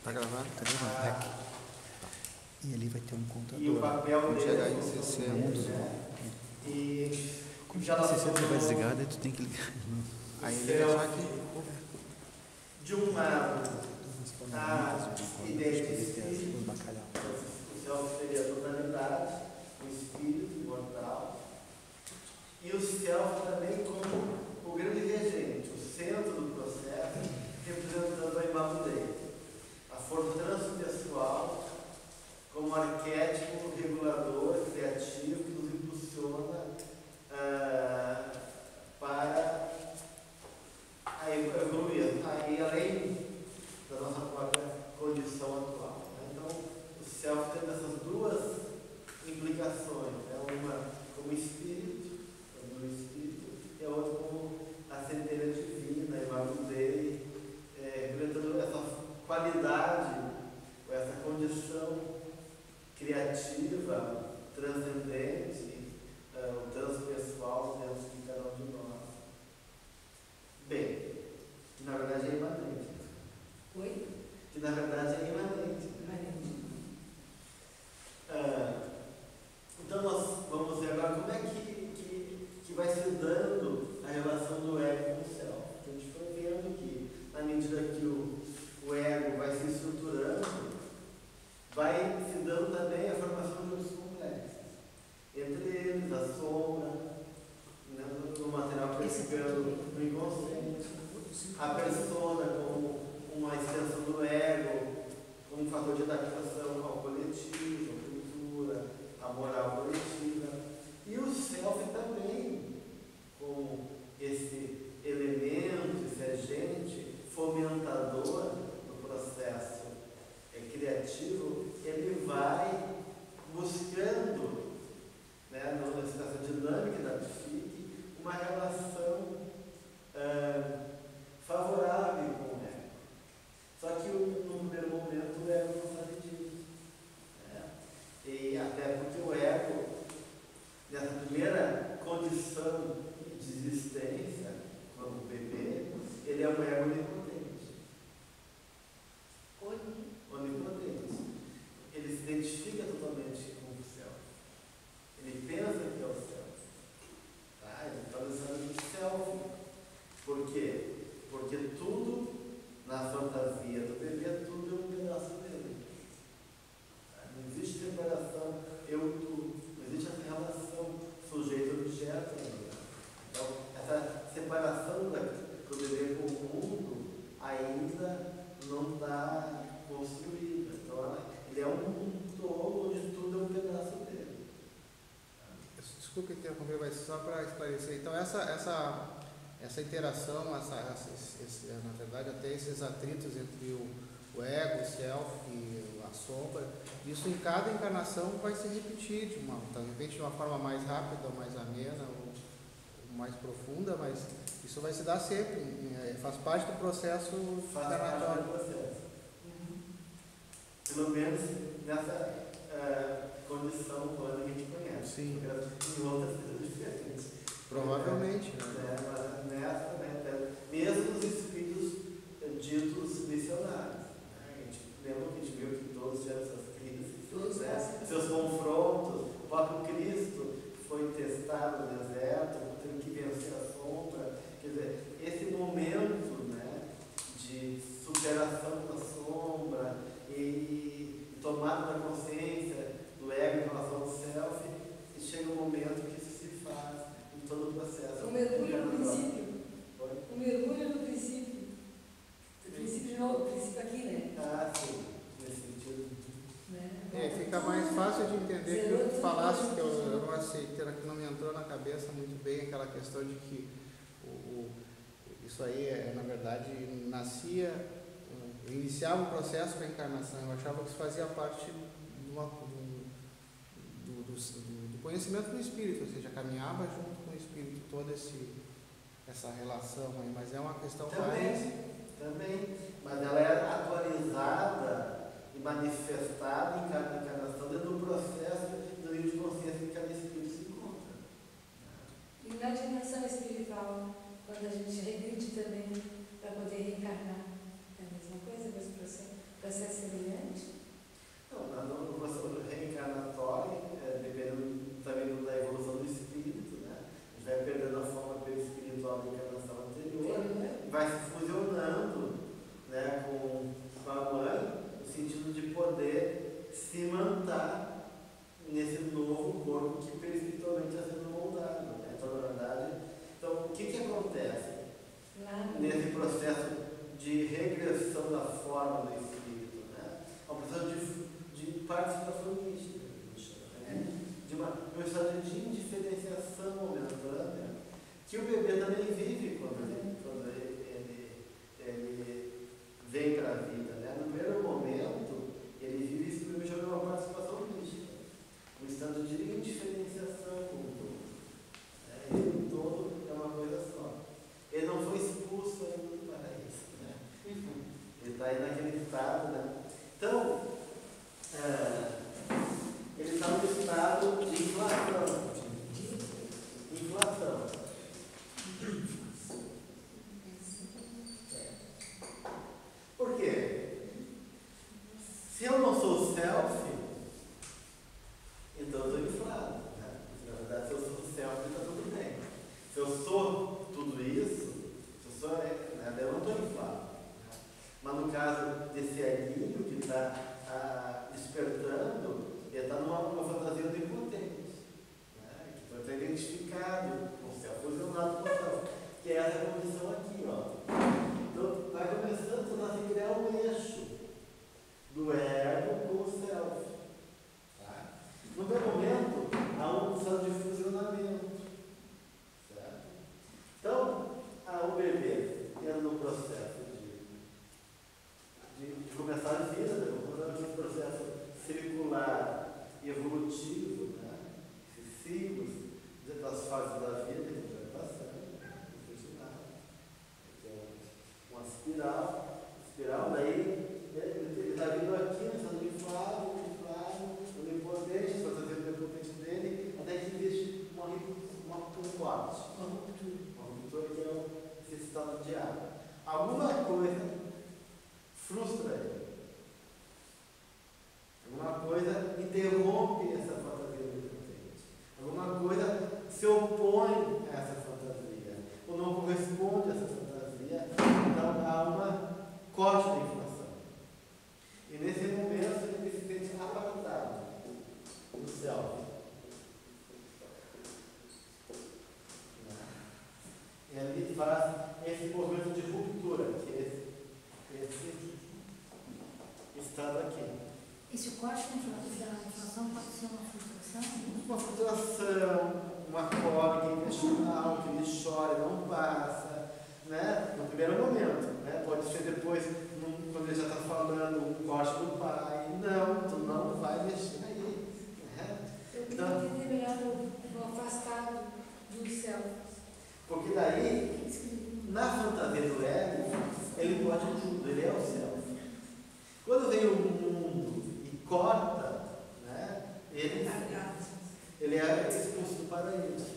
Tá gravando? Tá gravando. Rec. E ali vai ter um contador. E o papel Vamos chegar em dele 60. E Quando já chegar em 60 ele vai desligar, daí tu tem que ligar. Aí ele vai achar que de um lado a ideia de espírito, Os bacalhau. o self seria a totalidade, o espírito imortal, e o self também como o grande regente, o centro do processo, representando a imagem dele, a força transpessoal como arquétipo regulador, criativo, que nos impulsiona para a evoluir, aí além da nossa própria condição atual. Então, o self tem essas duas implicações, uma como espírito, no espírito, e a outra como a centelha divina, a imagem dele, representando essa qualidade, ou essa condição criativa, transcendente, o transpessoal dentro de cada um de nós. Bem, que na verdade é imanente. Oi? Que na verdade é imanente. Então nós vamos ver agora como é que vai se dando a relação do ego com o self. A gente foi vendo que na medida que o ego vai se estruturando, vai se dando também a formação de outros complexos. Entre eles, a sombra, né, no material que vai ficando no inconsciente, a persona como uma extensão do ego, como um fator de adaptação ao coletivo, à cultura, à moral coletiva, e o self também, como esse elemento, esse agente fomentador do processo criativo, ele vai buscando, né, nessa dinâmica da psique, uma relação favorável com o ego. Só que no primeiro momento o ego não sabe disso. Né? E até porque o ego, nessa primeira condição de existência, como bebê, ele é um ego onipotente. Onipotente. Ele se identifica totalmente com o self. Ele pensa que é o self. Tá? Ele está pensando no self. Por quê? Porque tudo na fantasia do bebê, tudo é um pedaço dele. Tá? Não existe separação eu-tu. Não existe essa relação sujeito-objeto. Então, essa separação do bebê com o mundo ainda não está construída. Então, ele é um todo onde tudo é um pedaço dele. Desculpe interromper, mas só para esclarecer. Então, essa interação, na verdade, até esses atritos entre o ego, o self e a sombra, isso em cada encarnação vai se repetir, de repente de uma forma mais rápida, mais amena, ou mais profunda, mas isso vai se dar sempre, faz parte do processo encarnatório. Pelo menos nessa condição humana que a gente conhece. Sim. Em outras coisas diferentes. Provavelmente. Mas nessa, né, mesmo os espíritos ditos missionários. Né? A gente lembra que a gente viu que todos tiveram suas crises, né? Seus confrontos. O próprio Cristo foi testado no deserto, teve que vencer a sombra. Quer dizer, esse momento, né, de superação da sombra e tomada da consciência do ego em relação ao self, e chega um momento que isso se faz em todo o processo. O mergulho no princípio. O mergulho no princípio. O princípio de novo, o princípio aqui, né? Ah, sim, nesse sentido. Né? Fica mais fácil de entender que eu falasse, que eu não aceitei, que não me entrou na cabeça muito bem aquela questão de que isso aí, na verdade, iniciava o processo da encarnação. Eu achava que isso fazia parte do conhecimento do espírito, ou seja, caminhava junto com o espírito toda essa relação aí, mas é uma questão Também, mas ela é atualizada e manifestada em cada encarnação dentro do processo do nível de consciência que cada espírito se encontra. E na dimensão espiritual, quando a gente regride também para poder reencarnar, é a mesma coisa, o mesmo processo, para Vai ser semelhante? Não, no processo reencarnatório, dependendo também da evolução do espírito, né? A gente vai perdendo a forma espiritual da encarnação anterior, vai se fusionando, né, com a mãe, no sentido de poder se manter nesse novo corpo que perispiritualmente está sendo moldado. Né? Então, na verdade, o que acontece nesse processo de regressão da forma do espírito? Né? É um processo de participação mística, de um estado de indiferenciação momentânea que o bebê também vive quando ele vem para a vida. Né? No primeiro momento, ele vive isso que chama de uma participação mística, um estado de indiferenciação com o todo. Ele, o todo, é uma coisa só. Ele não foi expulso ainda do paraíso. Né? Ele está aí naquele estado. Né? Então, ele está no estado de inflação. Por quê? Se eu não sou self, então eu estou inflado. Né? Na verdade, se eu sou self, está tudo bem. Se eu sou tudo isso, se eu sou, eu não estou inflado. Né? Mas no caso desse eguinho que está despertando, ele está numa fantasia do impotente. Né? Que está identificado com o self, fusionado com o self. Que é essa condição aqui. Ó. Então, vai começando a se criar um eixo do ego com o self. Tá? No primeiro momento, há um estado de fusionamento. Certo? Então, o bebê entra no processo de começar a vida, um processo circular e evolutivo, né? Esses ciclos das fases da vida que a gente vai passando, uma espiral, daí ele está vindo aqui, no estado inflado, onipotente, está fazendo o onipotente dele, até que existe um corte, uma ruptura que é esse estado de água. Alguma coisa frustra ele. Alguma coisa interrompe essa fantasia onipotente. Alguma coisa se opõe a essa fantasia, ou não corresponde a essa fantasia, então há uma corte da inflação. E nesse momento ele se sente apartado do self. E ali faz esse movimento de ruptura, que é esse estado aqui. Esse corte da inflação pode ser uma frustração? Uma frustração, uma cólica intestinal, que ele chora, não passa, né? No primeiro momento, né? Pode ser depois, quando ele já está falando, um corte do pai. Não, tu não vai mexer aí. Né? Eu queria entender melhor o afastado do self. Porque daí, na fantasia do ego, ele pode tudo, ele é o self. Quando vem o mundo e corta, né? Ele é expulso do paraíso.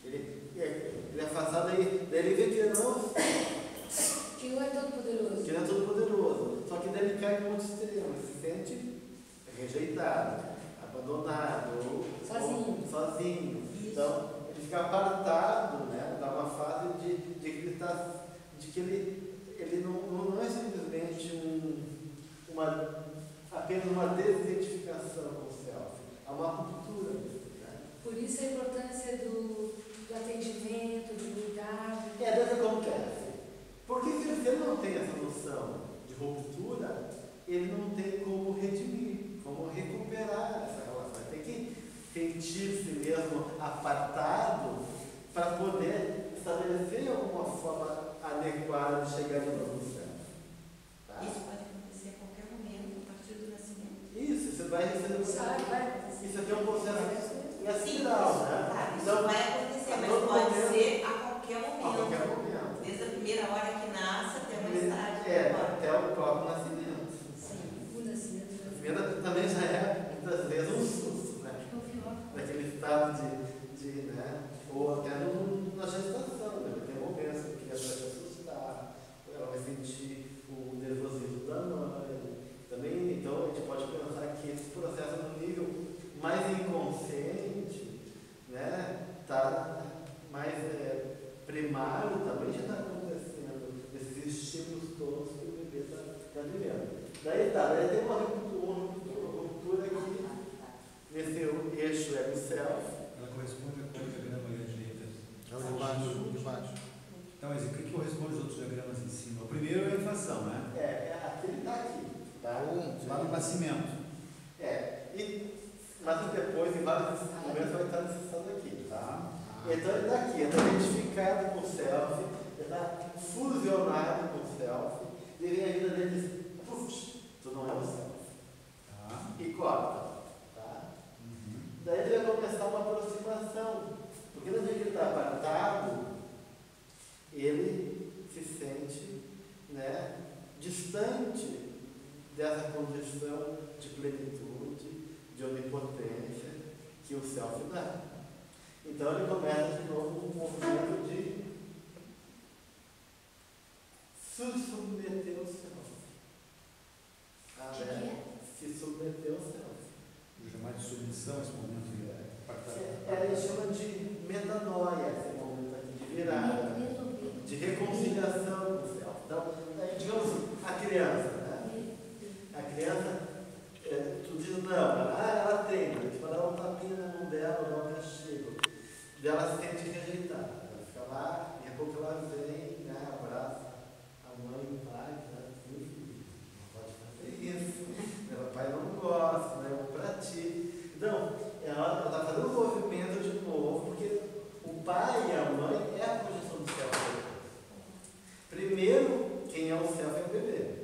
Ele é afastado, daí ele vê que ele não é todo poderoso. Que ele é todo poderoso. Só que daí ele cai no outro extremo, ele se sente rejeitado, abandonado, ou sozinho. Então, ele fica apartado, né? Dá uma fase de que ele não é simplesmente apenas uma desidentificação com o self. Há uma ruptura. Né? Por isso a importância do atendimento, do cuidado. Deve acontece. Porque se você não tem essa noção de ruptura, ele não tem como redimir, como recuperar essa relação. Tem que sentir-se mesmo apartado para poder estabelecer alguma forma adequada de chegar de novo no céu. Tá? Isso pode acontecer a qualquer momento, a partir do nascimento. Isso, você vai receber. Isso aqui é um processo espiral, né? Claro, isso então, vai acontecer, mas pode ser a qualquer momento. A qualquer momento. Desde a primeira hora que nasce até mais tarde. Até o próprio nascimento. Sim, o nascimento. O nascimento também já é, muitas vezes, um susto, né? Daquele estado né? Ou até na gestação, né? Tem momentos que a criança vai se assustar, ela vai sentir o nervosismo da mãe, no nascimento. Mas depois, em vários momentos, vai estar nesse estado aqui. Tá? Então ele está aqui, ele está identificado com o self, ele está fusionado com o self, e vem a vida dele e diz, puf, tu não é o self. Tá? E corta. Tá? Daí ele vai começar uma aproximação, porque no dia que ele está apartado, ele se sente, né, distante dessa condição de plenitude, de onipotência que o self dá. Então ele começa de novo um movimento de se submeter ao self. Se submeter ao self. Vou chamar de submissão esse momento de Ele chama de metanoia, esse momento aqui, de virada, de reconciliação com o self. Então, digamos, a criança, né? A criança, tu diz não, ela tem, a gente vai dar um tapinha na mão dela, dar um castigo. Ela se sente rejeitada. Ela fica lá, e a pouco ela vem, né, abraça a mãe e o pai, né, não pode fazer isso. O pai não gosta, né, para ti. Então, ela está fazendo um movimento de novo, porque o pai e a mãe é a projeção do self. Primeiro, quem é o self é o bebê.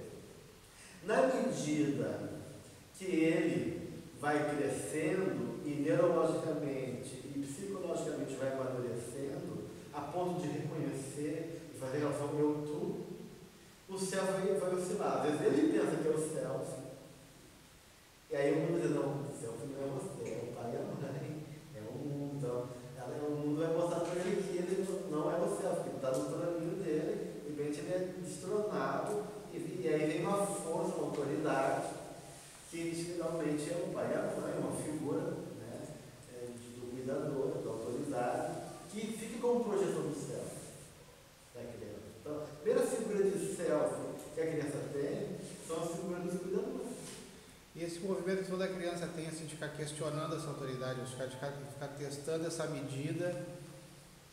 Na medida que ele vai crescendo e neurologicamente e psicologicamente vai amadurecendo, a ponto de reconhecer e fazer relação ao eu-tu, o self vai oscilar. Às vezes ele pensa que é o self, e aí o mundo diz, não, o self não é você, é o pai e a mãe, é o mundo. Então, o mundo vai mostrar para ele que ele não é o self, que ele está no troninho dele, e de repente ele é destronado, e aí vem uma força, uma autoridade, que finalmente é o pai e a mãe, uma figura, né, do cuidador, da autoridade, que fica como projeção do self da criança. Então, a primeira figura de self que a criança tem são as figuras dos cuidadores. E esse movimento que toda criança tem, assim, de ficar questionando essa autoridade, de ficar testando essa medida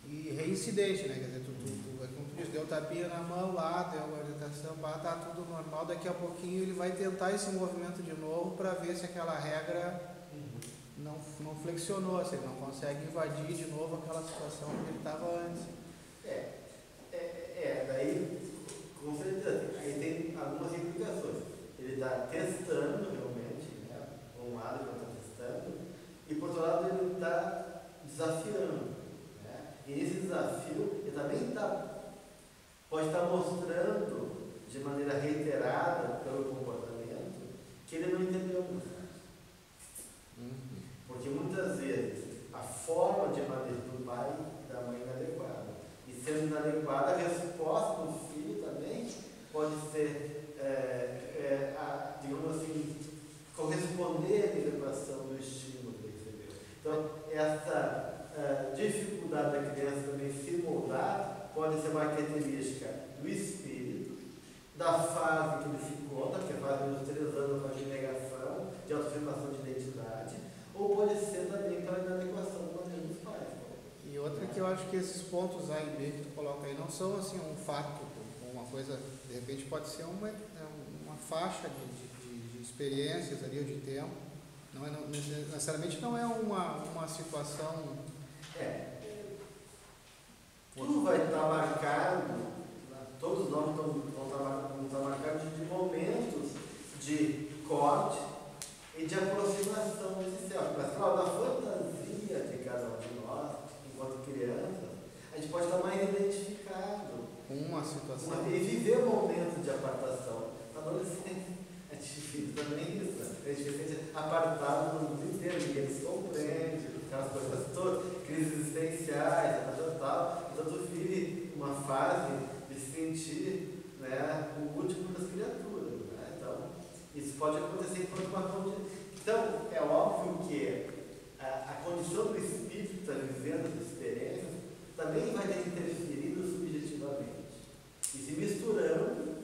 e reincidente, né? Quer dizer, como tu diz, deu tapinha na mão lá, deu uma orientação, tá tudo normal, daqui a pouquinho ele vai tentar esse movimento de novo para ver se aquela regra não flexionou, se ele não consegue invadir de novo aquela situação que ele estava antes. Daí, com certeza, aí tem algumas implicações. Ele está testando realmente, né? Por um lado ele está testando, e por outro lado ele está desafiando. Né? E nesse desafio ele também pode estar mostrando de maneira reiterada pelo comportamento que ele não entendeu o mensagem. Porque muitas vezes a forma de manejo do pai e da mãe é inadequada. E sendo inadequada, a resposta do filho também pode ser, digamos assim, corresponder à elevação do estímulo que ele recebeu. Então, essa dificuldade da criança também se moldar pode ser uma característica do espírito, da fase que ele se encontra, que é a fase dos 3 anos, a fase de negação, de autoafirmação de identidade, ou pode ser também pela inadequação do manejo dos pais. E outra que eu acho que esses pontos A e B que tu coloca aí não são assim um fato, uma coisa, de repente pode ser uma faixa de experiências ali, ou de tempo. Não necessariamente não é uma situação. Tudo vai estar marcado, todos nós vão estar marcados de momentos de corte e de aproximação desse self. Mas, claro, na fantasia de cada um de nós, enquanto crianças, a gente pode estar mais identificado Com uma situação. e viver momentos de apartação. Na adolescência, a gente vive também isso. A gente se sente apartado do mundo inteiro, ninguém se compreende, aquelas coisas todas, crises existenciais, tal. Então, tu vive uma fase de se sentir, né, o último das criaturas. Né? Então, isso pode acontecer enquanto uma condição. Então, é óbvio que a condição do espírito que está vivendo as experiências também vai ter interferido subjetivamente e se misturando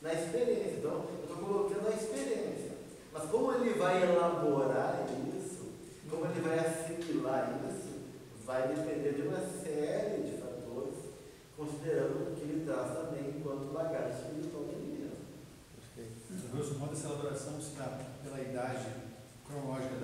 na experiência. Então, eu estou colocando a experiência. Mas como ele vai elaborar isso, como ele vai assimilar isso, vai depender de uma série de fatores, considerando o que ele traz também enquanto bagagem espiritual dele mesmo. grosso modo, essa elaboração se dá pela idade cronológica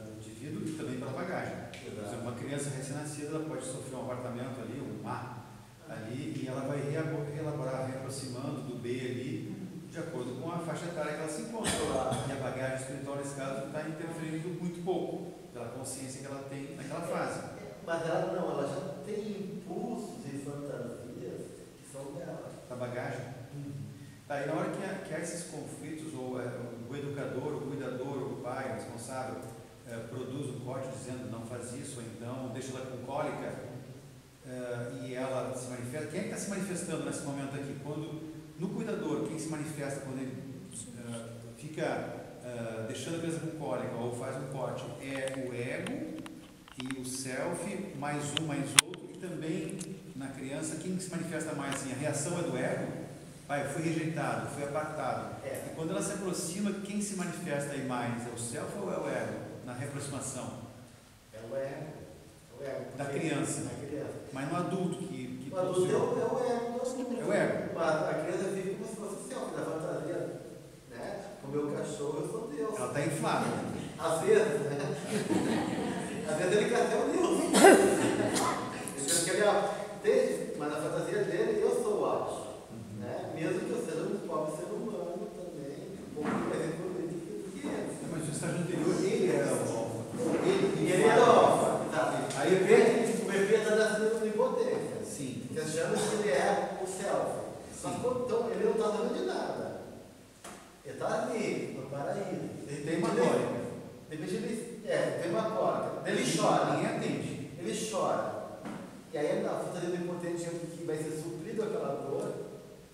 do indivíduo e também pela bagagem. Por exemplo, uma criança recém-nascida, ela pode sofrer um apartamento ali, um mar ali, e ela vai reelaborar, reaproximando do B ali, de acordo com a faixa etária que ela se encontra. E a bagagem espiritual, nesse caso, está interferindo muito pouco, pela consciência que ela tem naquela fase. Mas ela não, ela já tem impulsos e fantasias que são dela. Da bagagem? Tá, e na hora que há esses conflitos, ou o educador, o cuidador, o pai, o responsável, produz um código dizendo não faz isso, ou então deixa ela com cólica, e ela se manifesta. Quem é que está se manifestando nesse momento aqui? No cuidador, quem se manifesta quando ele fica deixando a criança com cólica ou faz um corte é o ego e o self, mais um, mais outro, e também na criança, quem se manifesta mais assim? A reação é do ego? Pai, fui rejeitado, fui apartado. E quando ela se aproxima, quem se manifesta aí mais? É o self ou é o ego na reaproximação? É o ego. Da criança. Mas no adulto que o adulto é o ego. É o ego. Mas a criança vive como se fosse o self, da fantasia. Né? O meu cachorro, eu sou Deus. Ela está inflada. Às vezes, né? Às vezes ele quer ser o Deus. Mas na fantasia dele, eu sou o auge. Né? Mesmo que eu seja um pobre ser humano também, um pouco mais evoluído do que ele. Mas no estágio anterior, ele era o alfa. Ele era o alfa. Aí o bebê está nascendo com impotência. Sim. Porque achando que ele é o self. Mas então ele não está dando de nada. Ele está ali, no paraíso. Ele tem uma cólica. De repente ele tem uma cólica. Ele chora. Ninguém atende. Ele chora. E aí a fantasia do impotente que vai ser suprido aquela dor,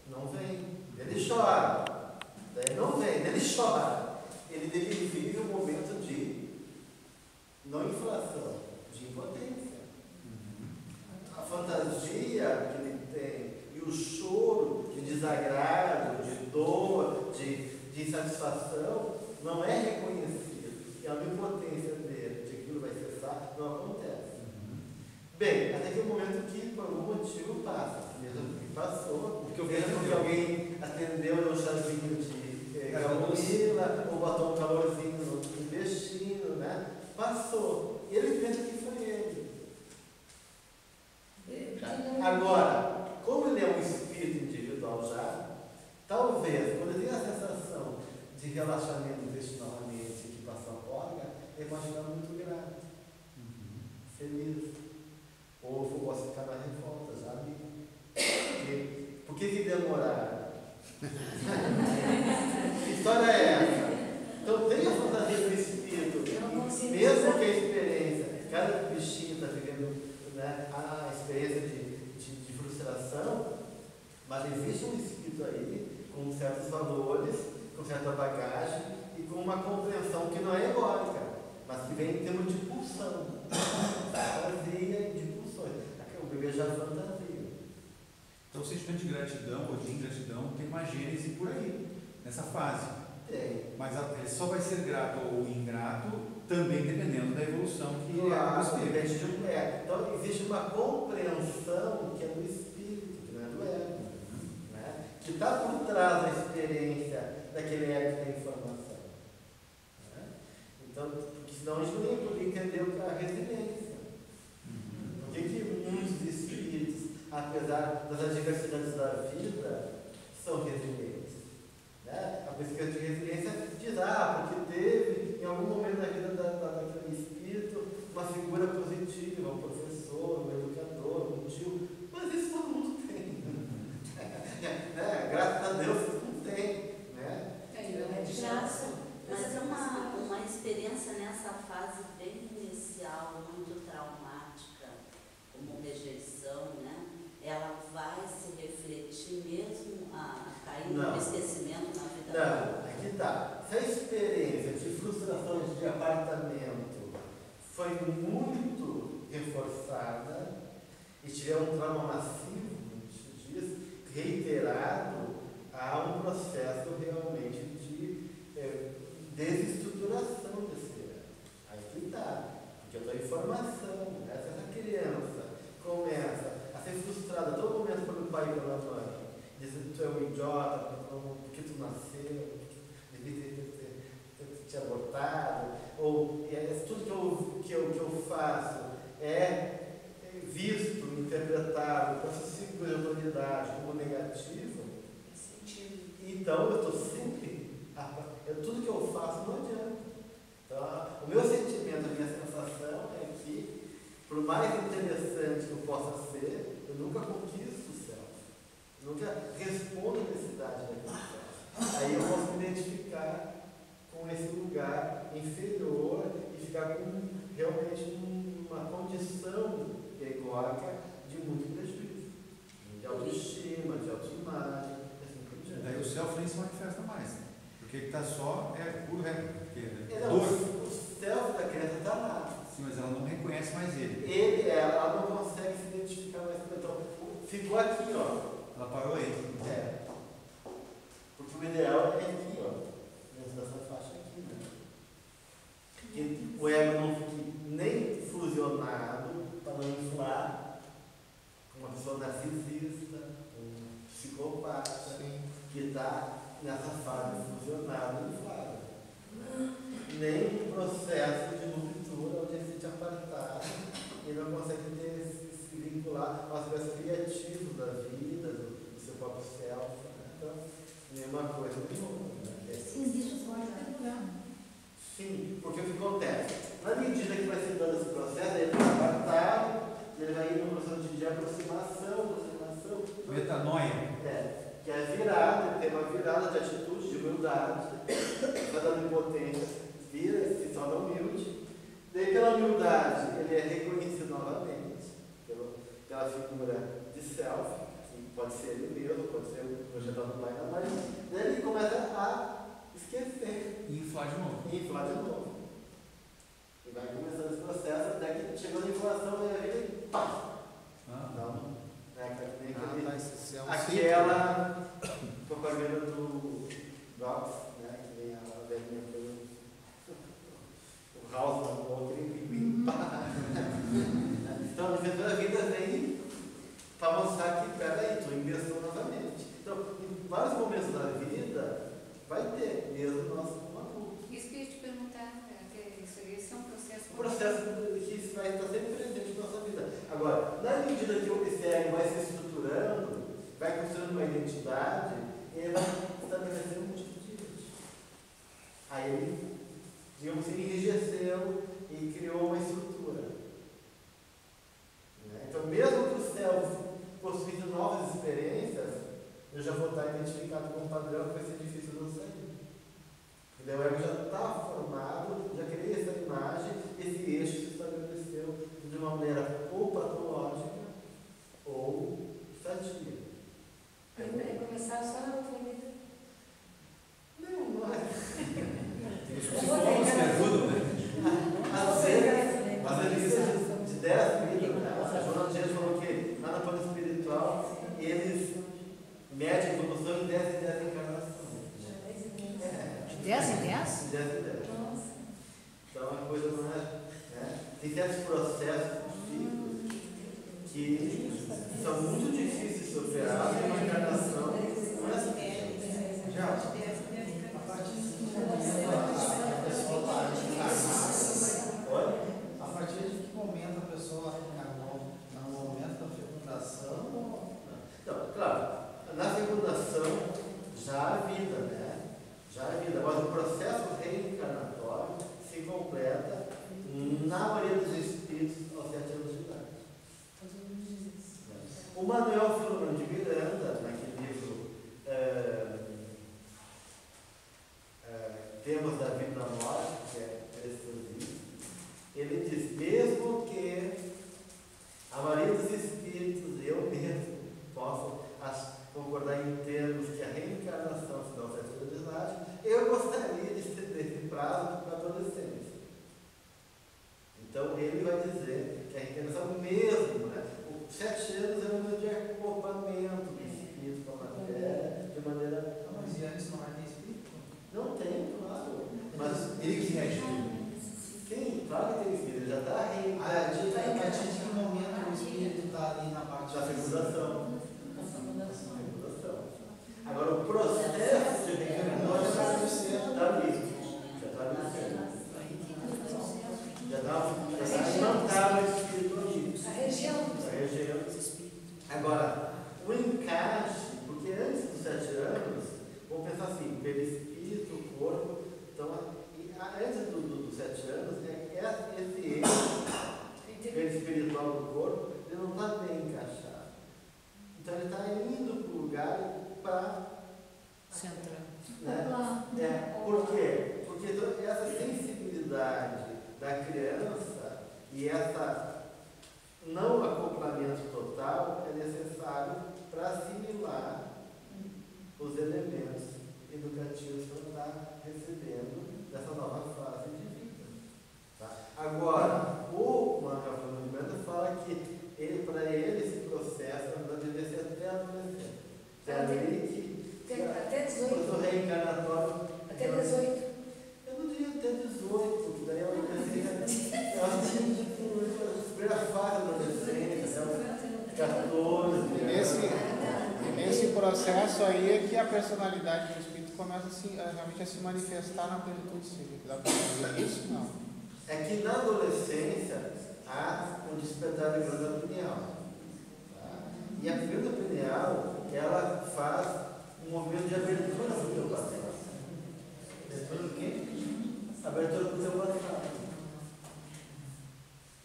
não vem. Ele chora. Daí não vem, ele chora. Ele vive um momento de não inflação, de impotência. A fantasia que ele tem e o choro de desagrado, de dor, de insatisfação, não é reconhecido. E a impotência dele, de que aquilo vai cessar, não acontece. Bem, até que o momento que, por algum motivo, passa. Mesmo que passou, porque alguém atendeu no chazinho de camomila, ou botou um calorzinho no intestino, né? Passou. E ele pensa que foi ele. Agora, como ele é um espírito individual já, talvez, quando ele tem a sensação de relaxamento intestinalmente que passou a cólica, ele pode ficar muito grato, feliz. Ou posso ficar na revolta, sabe? Por que demoraram? Que história é essa? Então tem a fantasia do espírito, mesmo que a experiência, cada bichinho está vivendo, né, a experiência de frustração, mas existe um espírito aí com certos valores, com certa bagagem e com uma compreensão que não é egóica, mas que vem em termos de pulsão, fantasia de pulsões. O bebê já fantasia. Então o sentimento de gratidão ou de ingratidão tem uma gênese por aí, nessa fase. Tem. Mas ele só vai ser grato ou ingrato também dependendo da evolução que ele é. Então existe uma compreensão que é do espírito, que não é do ego. Né? Que está por trás da experiência daquele ego que tem informação. Né? Então, porque senão a gente não ia entender a resiliência. Por que muitos espíritos, apesar das adversidades da vida, são resilientes? Né? A pesquisa de resiliência diz, porque teve, em algum momento da vida daquele espírito, uma figura positiva, um professor, um educador, um tio, mas isso todo mundo tem. Né? Graças a Deus, todo mundo tem. Né? É de graça. Mas é uma experiência nessa fase bem inicial, muito traumática, como rejeição, né? Ela vai se refletir mesmo a cair no esquecimento na vida Não, aqui está. Se a experiência de frustrações de apartamento foi muito reforçada e tiver um trauma massivo, como se diz, reiterado, há um processo realmente de desestruturação desse ego. Aqui está. Porque a tua informação, essa criança começa a ser frustrada a todo momento pelo pai e pela mãe, dizendo que tu é um idiota, porque tu nasceu, interpretado, ou tudo que eu faço é visto, interpretado por essa figura de autoridade como negativo, então eu estou sempre, tudo que eu faço não adianta. Então, o meu sentimento, a minha sensação é que, por mais interessante que eu possa ser, eu nunca conquisto o céu, nunca respondo a necessidade daquele céu. Aí eu posso me identificar com esse lugar inferior e ficar com realmente uma condição egóica de muito prejuízo, de autoestima, de autoimagem, assim por diante. Daí o self nem se manifesta mais, né? Porque ele está só, puro dor. O self da criança está lá. Sim, mas ela não reconhece mais ele. Ela não consegue se identificar mais com ele. Então, ficou aqui, ó. Ela parou aí. Porque o ideal é aqui, ó. Nessa faixa aqui, né? Que o ego não fique nem fusionado para não inflar, uma pessoa narcisista, um psicopata, que está nessa fase fusionada e inflada. Nem um processo de ruptura onde ele se sente apartado e não consegue se vincular aos aspectos criativos da vida, do seu próprio self. Né? Então, nenhuma coisa nem outra. Né? Sim, isso pode demorar. Sim, porque o que acontece? Na medida que vai se dando esse processo, ele vai apartado, ele vai indo no processo de aproximação. Metanoia. Que é virada, tem uma virada de atitude, de humildade, está dando impotência, vira, se torna humilde. Daí, pela humildade, ele é reconhecido novamente pela figura de self, que pode ser ele mesmo, pode ser o projetado lá na Maria. Daí ele começa a esquecer. E inflar de novo. E vai começando esse processo, até que chegou na inflação, ele vem e pá! Não. Aquela propaganda do Docs, né, que vem a velhinha pelo o House no outro e pá! Então, a defensora da vida vem para mostrar que, peraí, tu investiu novamente. Então, em vários momentos da vida, vai ter mesmo nosso adulto. Isso que eu ia te perguntar, esse é um processo. Um processo que vai estar sempre presente na nossa vida. Agora, na medida que o ego vai se estruturando, vai construindo uma identidade, ele vai estabelecer um tipo de identidade. Aí ele, digamos assim, enrijeceu e criou uma estrutura. Então, mesmo que o self possuísse novas experiências, eu já vou estar identificado com um padrão que vai ser difícil de eu sair. O ego já está formado, já cria essa imagem, esse eixo se estabeleceu de uma maneira ou patológica ou sadia. Vai começar só na outra vida. Não é. Os psicólogos que ajudam, né? Às vezes, de 10 vidas, a Joana Dias falou que lá no plano espiritual, eles medem a evolução em 10 e 10 encarnações. De 10 em 10? De 10 em 10. Então a coisa não é. Né? Tem certos processos psíquicos que são muito difíceis de superar em uma encarnação. Não é assim. A partir de que momento a pessoa vai reencarnar? Olha. A partir de que momento a pessoa reencarnou? No momento da fecundação? Então, claro, na fecundação já há vida, né? Já há vida, mas o processo reencarnatório se completa na maioria dos espíritos aos 7 anos de idade. O Manuel Filomeno de Miranda, naquele livro Temas da Vida e da Morte, que é preciosíssimo, ele diz, mesmo que a maioria dos espíritos, eu mesmo, posso concordar em termos que a reencarnação se dá aos 7 anos de idade, eu gostaria de estender esse prazo para a adolescência. Então, ele vai dizer que a reencarnação mesmo, né? Os 7 anos é um momento de acoplamento do espírito com a matéria, de maneira... Mas e antes não é espírito? Não tem, claro. Mas Ele que rege tudo. sim, claro que tem espírito, ele já está A partir de que momento o espírito está ali na parte da fecundação. Fundação. Agora, o processo de reencarnação já está ali. Já está ali. essa sensibilidade da criança e essa não acoplamento total é necessário para assimilar os elementos educativos que ela está recebendo dessa nova fase de vida. Tá? Agora, o Manuel Fernando de Brando fala que para ele esse processo na verdade deve ser até a adolescência. Até 18. O reencarnatório. Até 18. Eu não diria até 18, porque daí eu acho que a primeira fase da adolescência, 14. Nesse processo aí é que a personalidade do espírito começa realmente a se manifestar na plenitude cívica. Dá para dizer isso? Não. É que na adolescência há um despertar da glândula pineal. Tá? E a glândula pineal, ela faz um movimento de abertura para o teu passado. Abertura do quê? Abertura para o teu passado.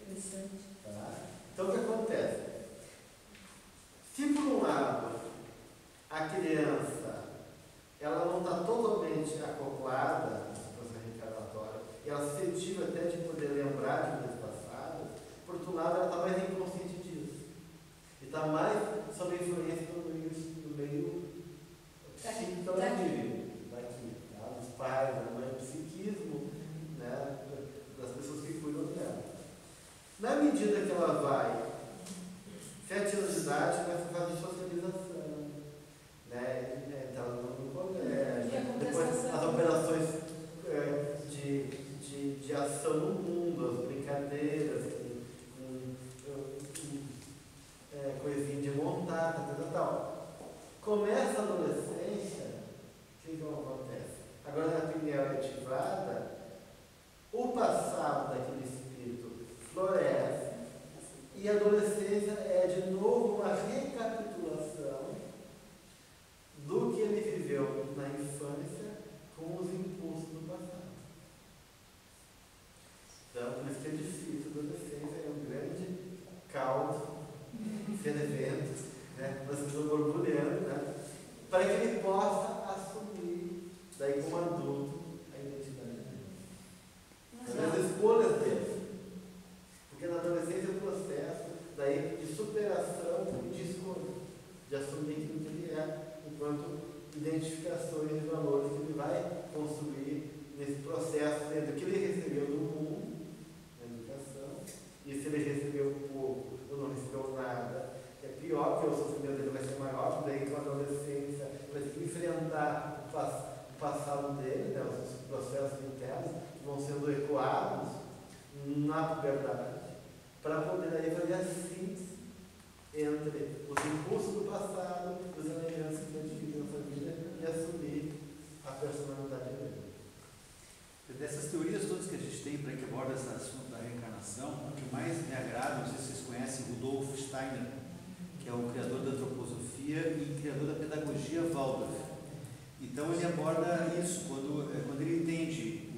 Interessante. Tá? Então o que acontece? Se por um lado a criança ela não está totalmente acoplada nesse processo reencarnatório e ela se sentiu até de poder lembrar de vidas passadas, por outro lado ela está mais inconsciente disso e está mais sob a influência do meio psíquico que ela vive daqui, tá? Dos pais, da mãe, do psiquismo, né? Das pessoas que cuidam dela. Na medida que ela vai 7 anos de idade, começa a fase de socialização, né? Então, no colégio, depois as operações de ação no mundo, as brincadeiras, coisinha de montar, tal. Começa a adolescência, o que acontece? Agora na pineal ativada, o passado daquele espírito floresce e a adolescência é de novo uma recapitulação do que ele viveu na infância com os impulsos do passado. Então, por isso que é difícil, a adolescência é um grande caldo fervendo, né? Nós estamos borbulhando, né? Para que ele possa assumir, daí como adulto, a identidade dele. As escolhas dele. Porque na adolescência é um processo daí de superação e de escolha, de assumir aquilo que ele é, enquanto identificações de valores que ele vai construir nesse processo do que ele recebeu do mundo, na educação, e se ele recebeu pouco ou não recebeu nada, é pior, porque o sofrimento dele vai ser maior, porque daí com a adolescência ele vai ter que enfrentar o passado dele, né, os processos internos que vão sendo ecoados na puberdade, para poder aí fazer a síntese entre os impulsos do passado e os elementos que identificam a família e assumir a personalidade dele. Dessas teorias todas que a gente tem para que aborda esse assunto da reencarnação, o que mais me agrada, não sei se vocês conhecem Rudolf Steiner, que é o criador da antroposofia e criador da pedagogia Waldorf. Então ele aborda isso, quando ele entende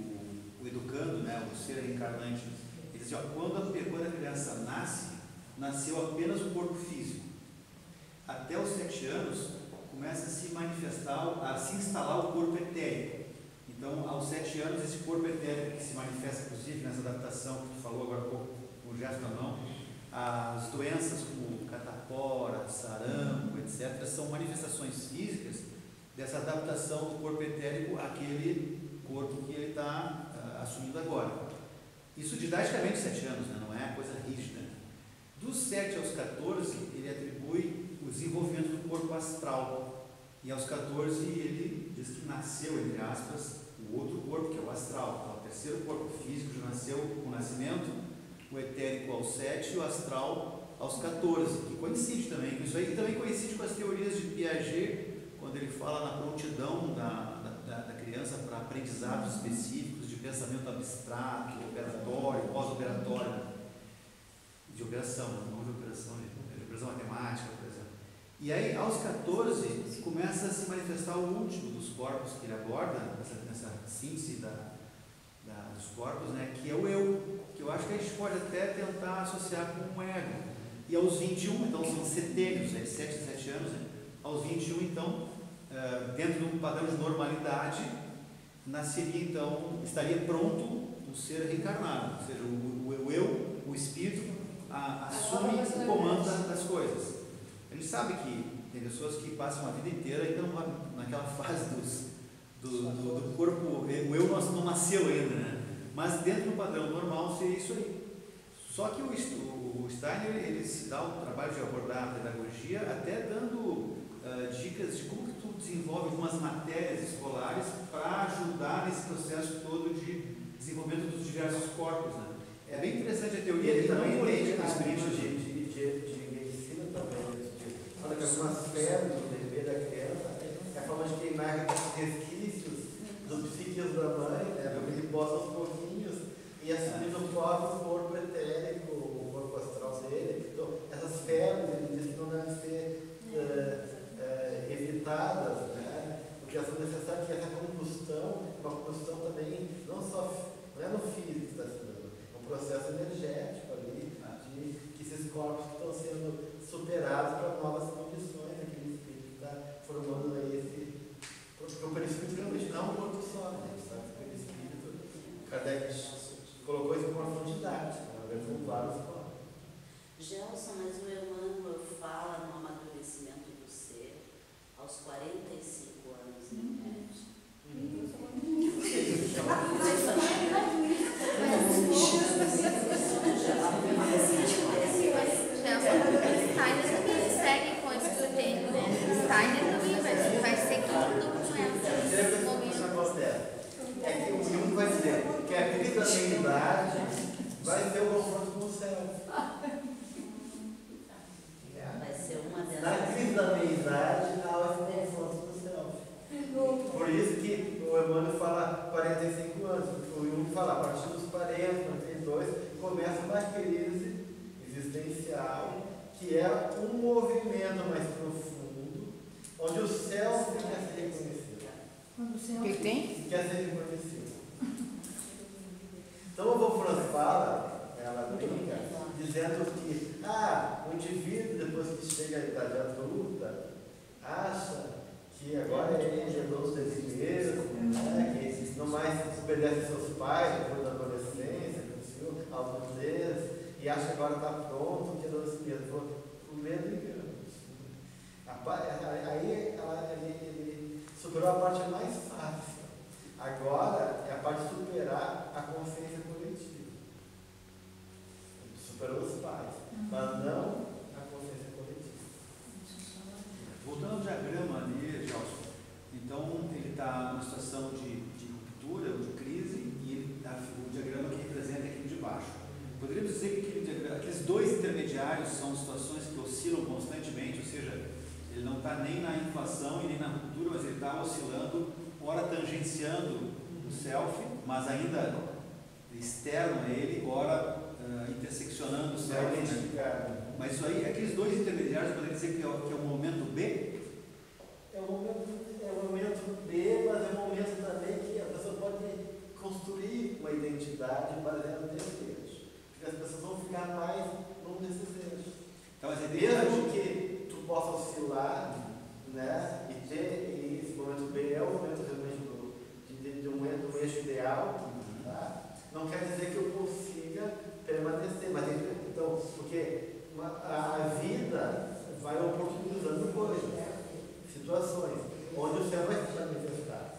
o educando, né, o ser reencarnante. Ele diz, quando a criança nasceu apenas o corpo físico. Até os 7 anos, começa a se manifestar, a se instalar o corpo etérico. Então, aos 7 anos, esse corpo etérico que se manifesta, inclusive, nessa adaptação que tu falou agora há pouco, com o gesto da mão, as doenças como catapora, sarampo, etc., são manifestações físicas dessa adaptação do corpo etérico àquele corpo que ele está assumindo agora. Isso didaticamente 7 anos, né? Não é coisa rígida. Dos 7 aos 14, ele atribui o desenvolvimento do corpo astral. E aos 14, ele diz que nasceu, entre aspas, o outro corpo, que é o astral. Então, o terceiro corpo físico já nasceu com o nascimento, o etérico aos 7 e o astral aos 14, que coincide também com isso aí, e também coincide com as teorias de Piaget, quando ele fala na prontidão da criança para aprendizados específicos de pensamento abstrato, operatório, pós-operatório, de operação, não de operação, de operação matemática, por exemplo. E aí, aos 14, começa a se manifestar o último dos corpos que ele aborda, nessa síntese dos corpos, né, que é o eu, que eu acho que a gente pode até tentar associar com o ego. E aos 21, então, são setênios, né, 7 anos, né, aos 21, então, dentro de um padrão de normalidade, nasceria então, estaria pronto um ser reencarnado, ou seja, o eu, o espírito, assume o comando das coisas. A gente sabe que tem pessoas que passam a vida inteira ainda naquela fase do corpo, o eu não nasceu ainda, né? Mas dentro do padrão normal seria isso aí. Só que o Steiner, ele se dá o trabalho de abordar a pedagogia até dando dicas de como que tu desenvolve algumas matérias escolares para ajudar nesse processo todo de desenvolvimento dos diversos corpos, né? É bem interessante a teoria. Ele também não entende política, a espírito de medicina também. Olha que algumas febres do bebê da criança é a forma de queimar resquícios do psíquico da mãe, né, para que ele possa aos pouquinhos e assumir o próprio corpo etérico, o corpo astral dele. Então, essas febres, ele diz que não devem ser evitadas, né, porque elas são necessárias, que essa combustão, uma combustão também, não é no físico que está se dando, é um processo energético ali, de que esses corpos que estão sendo superados para novas condições, aquele espírito que está formando aí porque o perispírito realmente não é um corpo só, né? Sabe? O perispírito, Kardec colocou isso com uma profundidade, na verdade são vários corpos. Gelson, mas o Emmanuel fala no amadurecimento do ser aos 45 anos em média. Steiner também segue com esse roteiro, né? Steiner também vai seguindo com esse momento. É que o Jung vai dizer que a crise da meia-idade vai ter o confronto com o céu. Vai ser uma dessas. Na crise da meia-idade, há esse confronto com o céu. Por isso que o Emmanuel fala 45 anos, o Jung fala a partir dos 40, 42, começa uma crise existencial, que é um movimento mais profundo, onde o céu quer ser reconhecido. Quando o Senhor O que tem? Quer ser reconhecido. Então o Von Franz fala, ela brinca, dizendo que o indivíduo, depois que chega à idade adulta, acha que agora ele é dono de si mesmo, né, que não mais obedece aos seus pais, depois da adolescência, a adultez, e acha que agora está pronto, que é dono de si mesmo. O medo engana. Aí ele superou a parte mais fácil. Agora é a parte de superar a consciência coletiva. Superou os pais, mas não a consciência coletiva. Voltando ao diagrama ali, Gelson, então ele está numa situação de ruptura ou de crise e o diagrama que representa aquilo de baixo. Poderíamos dizer que aqueles dois intermediários são situações que oscilam constantemente, ou seja, ele não está nem na inflação e nem na ruptura, mas ele está oscilando, ora tangenciando o self, mas ainda externo a ele, ora interseccionando o self. Né? Mas isso aí, aqueles dois intermediários, poderia dizer que é o momento B? É o momento B, mas é um momento também que a pessoa pode construir uma identidade baseada nesse eixo. Porque as pessoas vão ficar mais num desses eixos. Então, mesmo que tu possa oscilar, né, e ter esse momento B é o momento realmente de um eixo ideal, tá? Não quer dizer que eu consiga permanecer, mas então, porque a vida vai oportunizando coisas, situações, onde o céu vai se manifestar.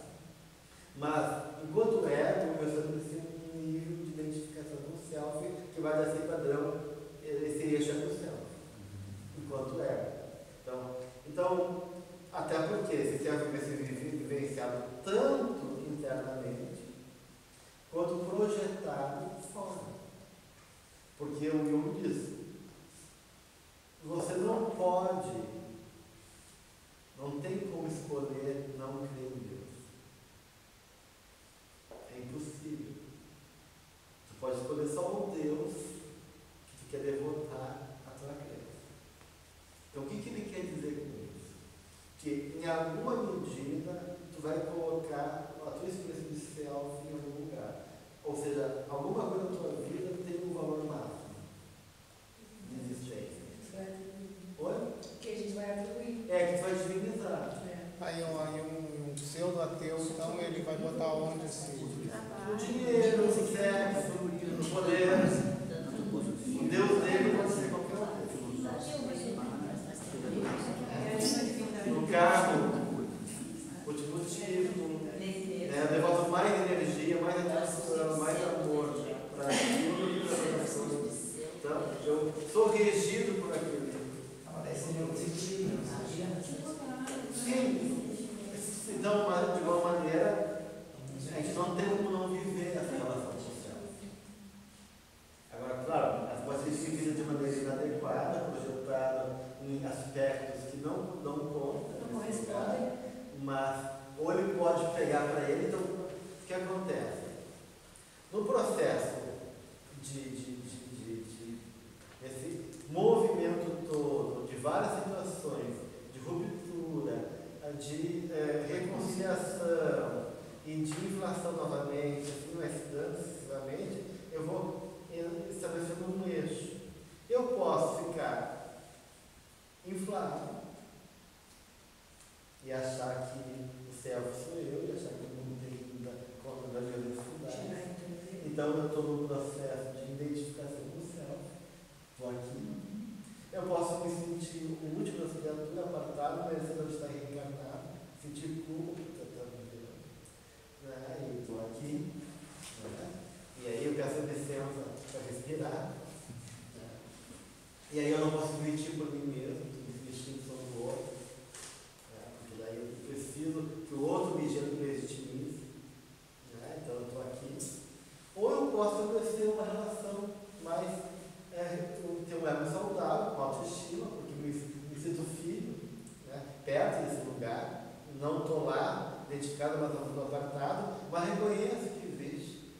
Mas, enquanto ego, eu estabeleci um nível de identificação com o self que vai dar esse padrão, esse eixo é com o self, enquanto ego. Então, até porque esse self vai ser vivenciado tanto internamente, quanto projetado fora. Porque o Jung diz, você não tem como escolher não crer em Deus. É impossível. Tu pode escolher só um Deus que tu quer devotar a tua crença. Então o que ele quer dizer com isso? Que em alguma medida tu vai colocar a tua experiência de self em algum lugar. Ou seja, alguma coisa na tua vida tem um valor máximo. Então eu estou no processo de identificação com o self. Estou aqui. Eu posso me sentir o último das criaturas, apartado, merecedor de estar reencarnado, sentir culpa, né? E estou aqui. Né? E aí eu peço licença para respirar. Né? E aí eu não posso mentir por mim mesmo, estou investindo sobre o outro. Né? Porque daí eu preciso que o outro me legitimize. Né? Então eu estou aqui. Ou eu posso estabelecer uma relação mais, ter um ego saudável, com autoestima, porque me sinto filho, né? Perto desse lugar, não estou lá, dedicado, mas não estou apartado, mas reconheço que existe,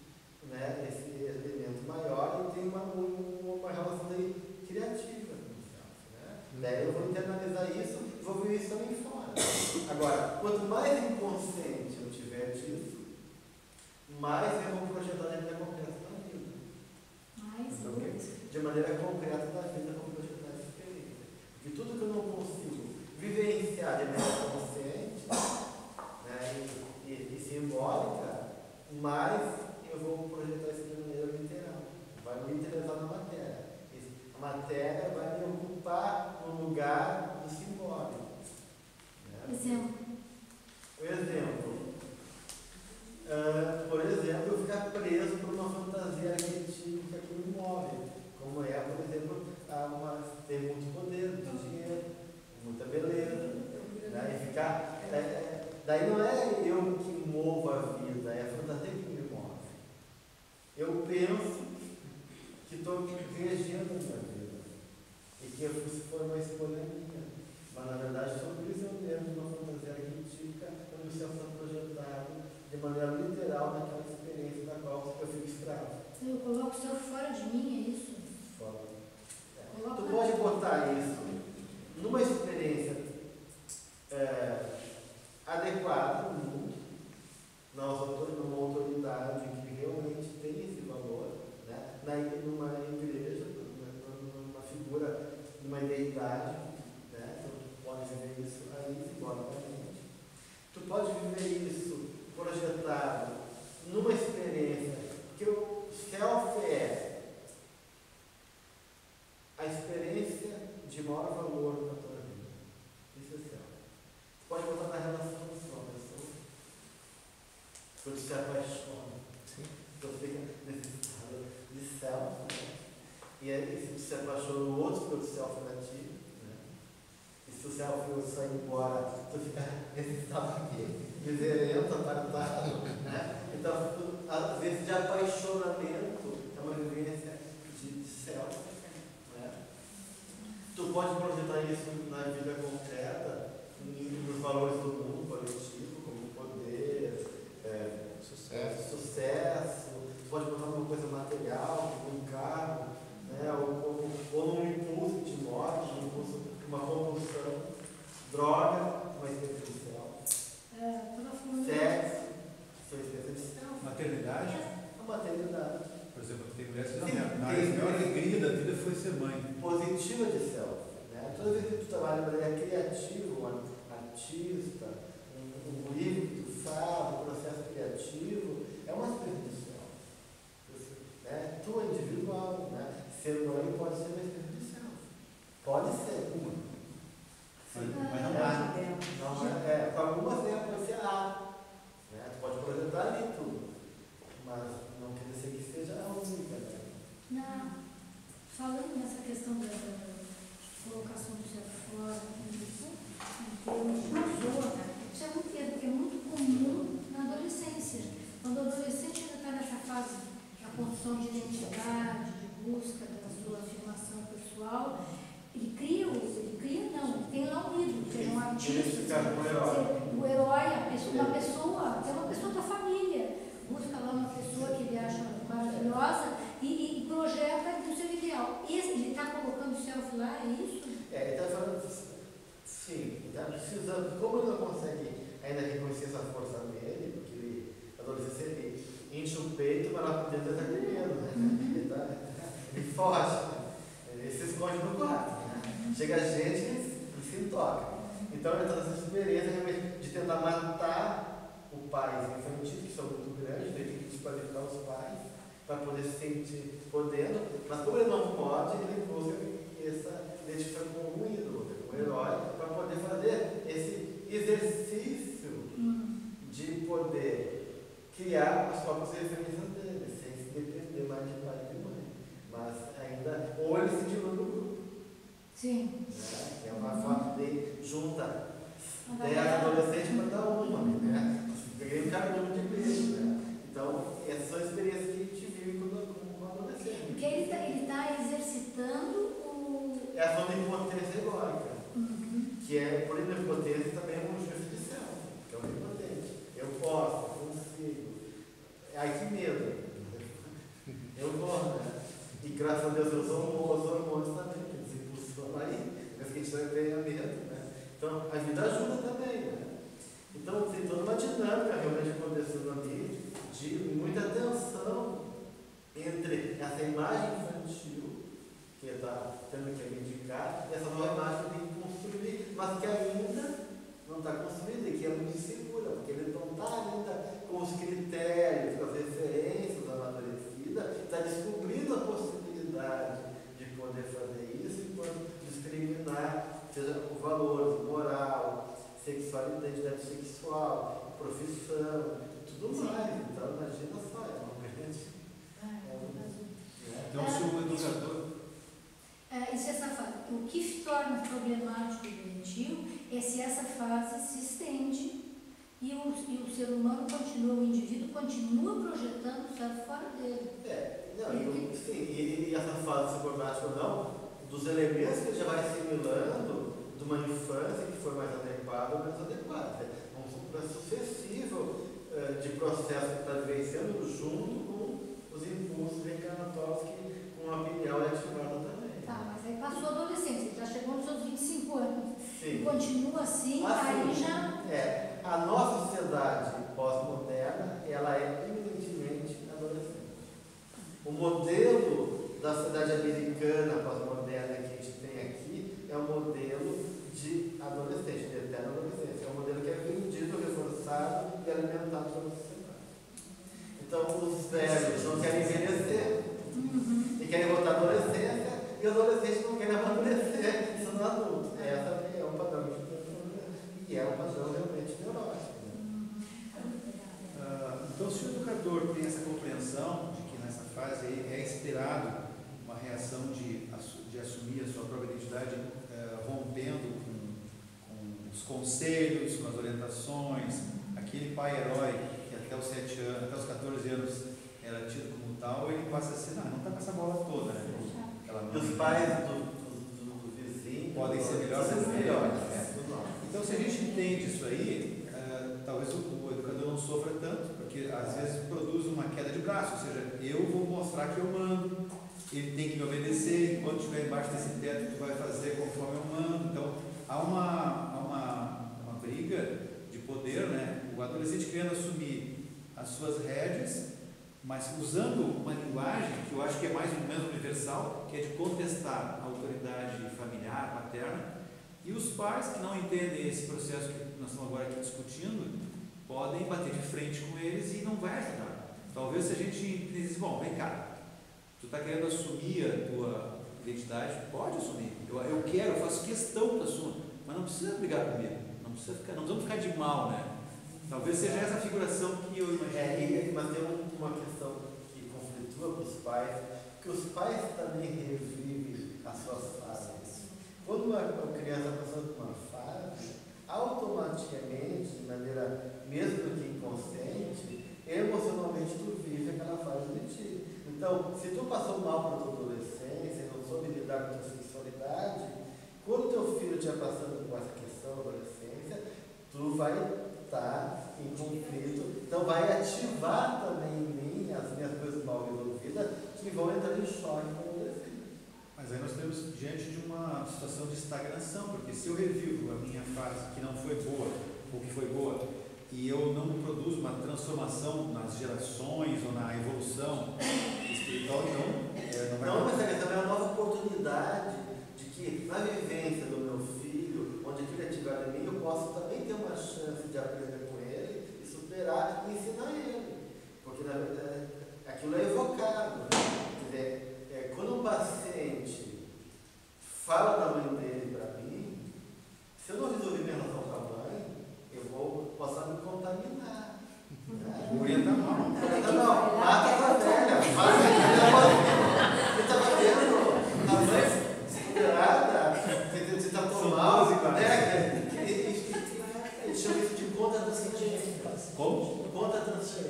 né, esse elemento maior e tem uma relação daí criativa com o self, né? Daí eu vou internalizar isso e vou ver isso também fora. Agora, quanto mais inconsciente eu tiver disso, mais eu vou projetar de maneira concreta na vida. De maneira concreta na vida, eu vou projetar essa experiência. Porque tudo que eu não consigo vivenciar de maneira consciente, né, e simbólica, mais eu vou projetar isso de maneira literal. Vai me interessar na matéria. A matéria vai me ocupar no lugar do simbólico. Né? Exemplo. Por exemplo, eu ficar preso por uma fantasia arquetípica que me move, como é, por exemplo, ter muito poder, muito dinheiro, muita beleza, né? E ficar, daí não é eu que movo a vida, é a fantasia que me move. Eu penso que estou regendo a minha vida e que isso foi uma escolha minha, mas na verdade sou prisioneiro de uma fantasia arquetípica onde o céu está projetado de maneira literal naquela experiência da qual eu fico escravo. Eu coloco o céu fora de mim, é isso? Fora. Tu pode botar isso numa experiência adequada no mundo, numa autoridade que realmente tem esse valor, né? Numa igreja, numa figura, numa deidade, né? Então tu pode viver isso aí simbolicamente. Tu pode viver isso projetado numa experiência que o self é a experiência de maior valor na tua vida. Isso é self. Tu pode botar na relação com uma pessoa. Quando tu se apaixona, tu fica nesse estado de self, né? E aí, se tu se apaixona no outro, porque o self é nativo, né? E se o self sair embora, tu fica nesse estado aqui, miserento, apartado, né? Então, às vezes de apaixonamento é uma vivência de self, né? Tu pode projetar isso na vida concreta, nos valores do mundo coletivo, como poder, sucesso. Tu pode botar numa coisa material, como um carro, né? Ou num impulso que te move, num impulso, uma compulsão, droga, uma experiência de self. Sexo, sua experiência de self. Maternidade? A maternidade. Por exemplo, tem mulheres que não, a maior alegria da vida foi ser mãe. Positiva de self. Né? Toda vez que tu trabalha de maneira criativa, um artista, um livro que tu faz, um processo criativo, é uma experiência de self. Né? Tu é individual, né? Ser mãe pode ser uma experiência de self. Pode ser uma. Sim, mas não é. Com algumas pode ser A. Né? Tu pode projetar ali tudo. Mas não quer dizer que seja a única. Né? Não. Falando nessa questão da colocação do céu fora, em termos de zona, isso é um termo que é muito comum na adolescência. Quando o adolescente ainda está nessa fase da construção de identidade, de busca da sua afirmação pessoal, ele cria não, tem lá um ídolo, seja um artista, o herói, uma pessoa da família, busca lá uma pessoa que ele acha maravilhosa e projeta o seu ideal. Ele está colocando o self lá, é isso? Ele está falando, sim, está precisando, como ele não consegue ainda reconhecer essa força nele, porque ele, adolescente, ele enche o peito, mas lá por dentro ele está com medo, né? Ele foge, ele se esconde no quarto. Chega gente e se toca. Então ele está nessa experiência de tentar matar o pai infantil, que são muito grandes, de desqualificar os pais, para poder se sentir podendo, mas como ele não pode, ele busca essa identificação com um ídolo, com um herói, para poder fazer esse exercício de poder criar as próprias referências dele, sem se depender mais de pai e de mãe. Mas ainda, ou ele se dilui no grupo. Sim. Né? Que é uma forma de junta 10 adolescentes para dar uma, né? Peguei um cardume de igreja, né? Então, essas são experiências que a gente vive como adolescente. Porque ele tá exercitando o... É a zona de impotência egóica, que é, por exemplo, impotência também é um juízo de céu, que é um impotente. Eu posso, eu consigo. Ai, que medo. Eu vou, né? E graças a Deus eu sou os hormônios também, que nos impulsionam aí, mas que a gente também tenha medo, né? Então, a vida ajuda também, né? Então, tem toda uma dinâmica realmente acontecendo ali, de muita tensão entre essa imagem infantil, que está tendo que reivindicar, e essa nova imagem que tem que construir, mas que ainda não está construída e que é muito insegura, porque ele não está ainda com os critérios, com as referências amadurecidas, está descobrindo a possibilidade de poder fazer isso enquanto discriminar, seja o valor, moral, sexualidade, identidade sexual, profissão, tudo mais. Então, imagina só, é uma grande... Então, se o educador... Isso é essa fase. O que se torna problemático e doentio é se essa fase se estende e o ser humano continua, o indivíduo continua projetando o certo fora dele. E essa fase, se problemática ou não, dos elementos que ele já vai assimilando de uma infância que foi mais adequada ou menos adequada. É um processo sucessivo de processo que está vivenciando junto com os impulsos reencarnatórios que com a pineal é ativada também. Tá, mas aí passou a adolescência, já chegou nos seus 25 anos. Sim. E continua assim, aí já... A nossa sociedade pós-moderna, ela é eminentemente adolescente. O modelo da sociedade americana pós-moderna que a gente tem aqui é um modelo de adolescente, de eterna adolescência. É um modelo que é vendido, reforçado e alimentado pela sociedade. Então, os velhos não querem envelhecer e querem voltar à adolescência, e os adolescentes não querem amadurecer, sendo adultos. Essa é um padrão e é um padrão realmente neurótico. Então, se o educador tem essa compreensão de que nessa fase aí é esperado uma reação de assumir a sua própria identidade, rompendo com os conselhos, com as orientações, aquele pai herói que até os 7 anos, até os 14 anos era tido como tal, ele passa a ser, não está com essa bola toda, né? E os pais do vizinho podem ser melhores ou melhores. Então, se a gente entende isso aí, talvez o educador não sofra tanto, porque às vezes produz uma queda de braço, ou seja, eu vou mostrar que eu mando, ele tem que me obedecer, enquanto estiver embaixo desse teto, tu vai fazer conforme eu mando. Então, há uma briga de poder, né? O adolescente querendo assumir as suas rédeas, mas usando uma linguagem que eu acho que é mais ou menos universal, que é de contestar a autoridade familiar, paterna, e os pais que não entendem esse processo que nós estamos agora aqui discutindo, podem bater de frente com eles e não vai ajudar. Talvez se a gente diz, bom, vem cá, tu está querendo assumir a tua identidade, pode assumir, eu quero, eu faço questão que tu assuma, mas não precisa brigar comigo, não vamos ficar de mal, né? Talvez seja essa figuração que eu imagino. Mas tem uma questão que conflitua com os pais, que os pais também revivem as suas fases. Quando uma criança passa por uma fase, automaticamente, de maneira mesmo que inconsciente, emocionalmente tu vive aquela fase de ti. Então, se tu passou mal para a tua adolescência, não soube lidar com a tua sexualidade, quando teu filho estiver passando por essa questão da adolescência, tu vai estar em conflito, então vai ativar também em mim as minhas coisas mal resolvidas que vão entrar em choque com o adolescente. Mas aí nós estamos diante de uma situação de estagnação, porque se eu revivo a minha fase que não foi boa, ou que foi boa, e eu não produzo uma transformação nas gerações ou na evolução espiritual, então não vai mas é também uma nova oportunidade de que na vivência do meu filho, onde aquilo é ativado em mim, eu posso também ter uma chance de aprender com ele e superar e ensinar ele. Porque na verdade aquilo é evocado.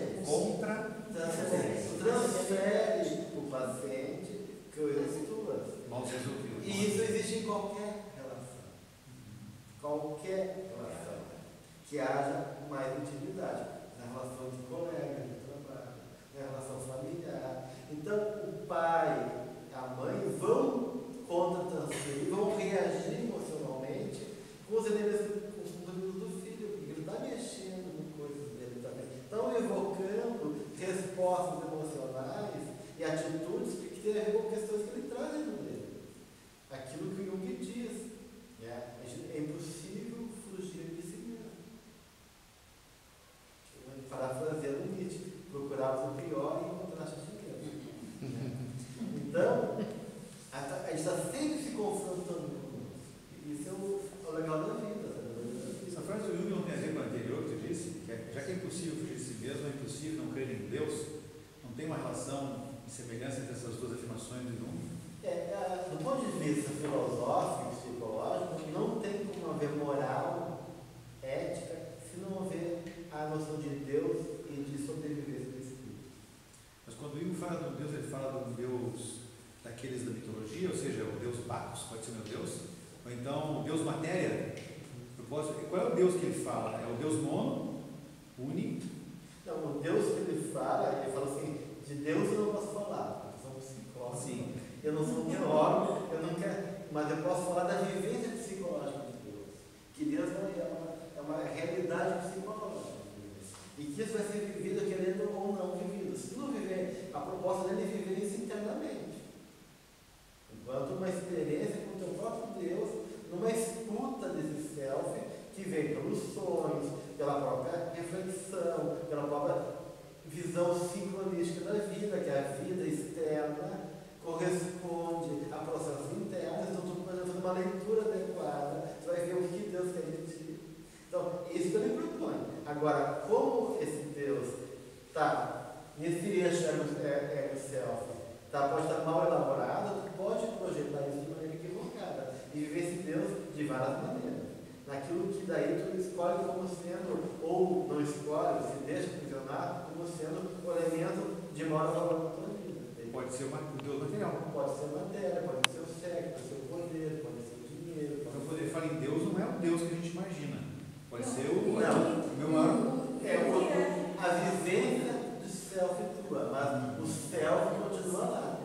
transcendente. Contra Transcendente. Transfere o paciente coisas tuas. mal resolvido. E isso existe em qualquer relação. Qualquer relação. Que haja mais intimidade. Na relação de colega, de trabalho, na relação familiar. Então, o pai, a mãe vão contra-transferir, vão reagir emocionalmente com os elementos do filho, porque ele está mexendo em coisas dele também. Estão evocando respostas emocionais e atitudes que têm a ver com questões que ele traz dentro dele. Aquilo que o Jung diz, é impossível fugir de si mesmo. Parafraseando Nietzsche, procurarmos o pior e encontrar a mesmo. Então, a gente está sempre se confrontando conosco. Isso é o legal da vida. Essa frase do Jung não tem a ver com a anterior que tu disse, que já que é impossível fugir de si mesmo, é impossível não crer em Deus. Não tem uma relação de semelhança entre essas duas afirmações do Jung? Do ponto de vista filosófico, psicológico, não tem como haver moral, ética, se não houver a noção de Deus e de sobrevivência do espírito. Mas quando o Jung fala do Deus, ele fala do Deus daqueles da mitologia, ou seja, o Deus Bacchus, pode ser meu Deus, ou então o Deus matéria. Qual é o Deus que ele fala? É o Deus mono, uni? Não, o Deus que ele fala assim, de Deus eu não posso falar, eu sou um psicólogo. Sim. Eu não sou teórico, eu não quero, mas eu posso falar da vivência psicológica de Deus. Que Deus é uma realidade psicológica. E que isso vai ser vivido querendo ou não vivido. Se não viver, a proposta dele é viver isso internamente. Enquanto uma experiência com o teu próprio Deus, numa escuta desse self que vem pelos sonhos, pela própria reflexão, pela própria visão sincronística da vida, que é a vida externa corresponde a processos internos. Então, tu fazendo uma leitura adequada, você vai ver o que Deus quer de ti. Então, isso que ele propõe. Agora, como esse Deus está nesse eixo ego-self, pode estar mal elaborado, tu pode projetar isso de maneira equivocada e viver esse Deus de várias maneiras. Naquilo que daí tu escolhe como sendo, ou não escolhe, se deixa funcionar como sendo o elemento de maior valor na tua vida. Pode ser um Deus material. Pode ser matéria, pode ser o sexo, pode ser o poder, pode ser o dinheiro. Então, quando ele fala em Deus, não é o Deus que a gente imagina. Pode ser o meu maior. A vivência do self tua, mas o self continua lá.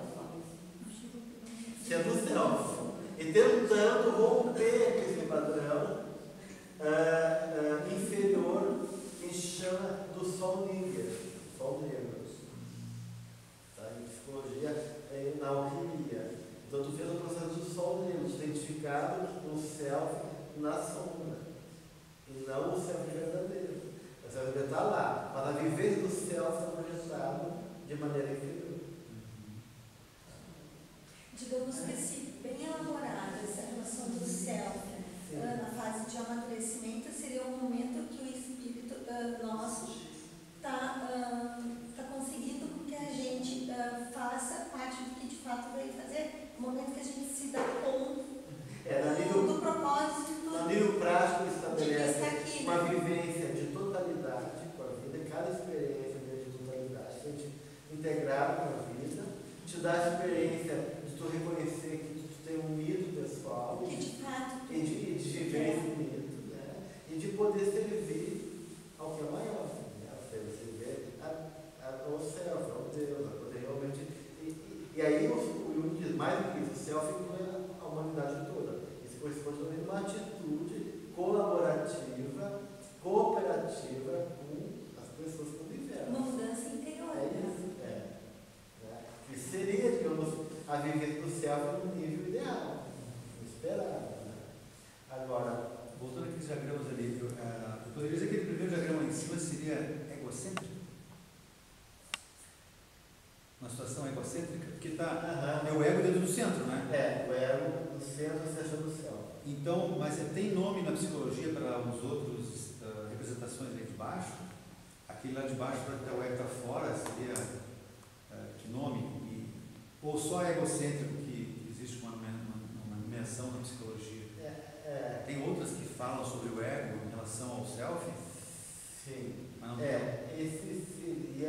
Sendo o self. E tentando romper com esse padrão inferior que chama do sol negro. Sol negro. Em psicologia, na alquimia. Então, tu fez o processo do sol negro, identificado no self na sombra. E não o self verdadeiro. O self verdadeiro está lá, mas a vivência do self está projetado de maneira inferior. Digamos que, se bem elaborada essa relação do self na fase de amadurecimento, seria o momento que o espírito nosso está conseguindo com que a gente faça parte do que de fato veio fazer, no momento que a gente se dá conta do propósito. No nível prático, estabelece uma vivência de totalidade com a vida, cada experiência de totalidade, a gente integrar com a vida, te dá a experiência de tu reconhecer que tu tem um mito pessoal, que de fato e de viver esse mito, né? E de poder servir ao que é maior, né? Servir ao self, ao Deus, a poder realmente. E aí o Jung diz mais do que isso, o self inclui a humanidade toda. Isso corresponde também a uma atitude colaborativa, cooperativa com as pessoas que convivem. Uma mudança interior. É isso, né? Que seria, digamos, a viver do self no nível ideal, esperado. Né? Agora, voltando àqueles diagramas ali, eu poderia dizer que aquele primeiro diagrama em cima seria egocêntrico? Uma situação egocêntrica? Porque é o ego dentro do centro, né? O ego no centro, a seção do céu. Então, mas tem nome na psicologia para os outros representações ali de baixo? Aquele lá de baixo, para o ego está fora, seria que nome? Ou só é egocêntrico que existe uma nomeação na psicologia? Tem outras que falam sobre o ego em relação ao self? Sim. Mas não esse seria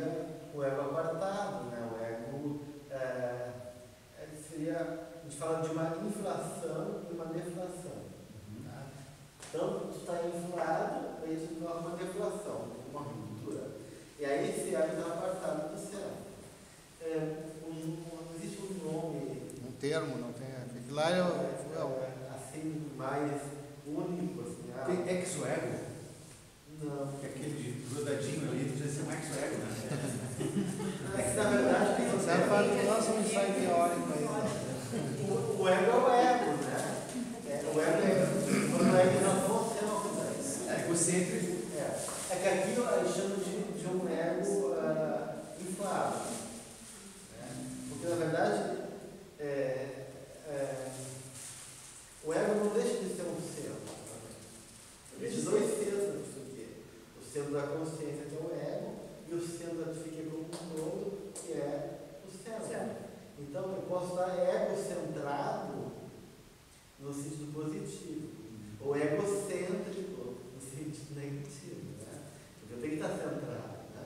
ele torna uma deflação, uma ruptura. E aí esse ego está apartado do céu. Não existe um nome. Um termo, não tem. Aquilo lá é assim, mais único. Assim, tem exo-ego? Não. É aquele grudadinho ali, precisa ser um exo-ego, né? É que na verdade tem Você faz o nosso ensaio teórico aí. O ego é o ego, né? O ego é quando é que nós vamos ser novidades. É egocêntrico. É que aqui a gente chama de um ego inflado. Porque na verdade o ego não deixa de ser um centro. Existe dois centros do psique. O centro da consciência, que é o ego, e o centro da psique como um todo, que é o cérebro. Então eu posso estar egocentrado no sentido positivo, ou egocêntrico no sentido negativo. Né? Porque eu tenho que estar centrado. Né?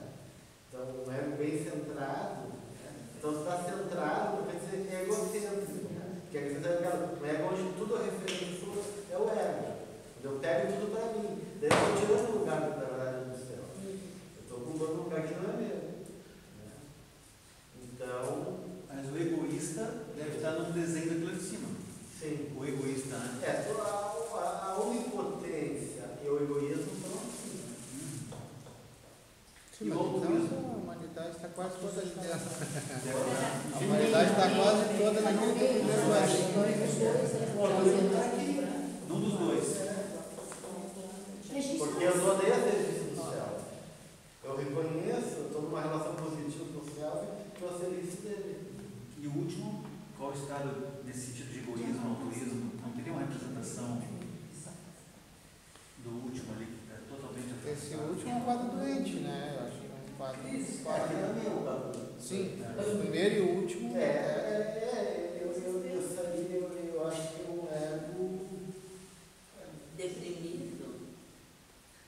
Então um ego bem centrado. Então, se está centrado, não quer dizer que é egocêntrico. Né? Porque o ego onde tudo a referência é o ego. Eu pego tudo para mim. Daí eu estou tirando o lugar, na verdade, do céu. Eu estou ocupando um lugar que não é meu. Né? Então. Mas o egoísta deve estar num desenho daquilo de cima. Sim. O egoísta, né? A onipotência e o egoísmo são assim. Sim, mas então a humanidade está quase toda ali dentro. A humanidade está quase toda naquele primeiro aqui. Num dos dois. Porque eu estou desde o serviço do céu. Eu reconheço, eu estou numa relação positiva com o céu e eu serviço dele. E o último, qual o estado nesse sentido de egoísmo, altruísmo? Não teria uma representação do último ali, que é totalmente afastado? Esse último é um quadro doente, né? Eu acho que é um quadro. Sim, o primeiro e o último. Eu acho que é um ego deprimido.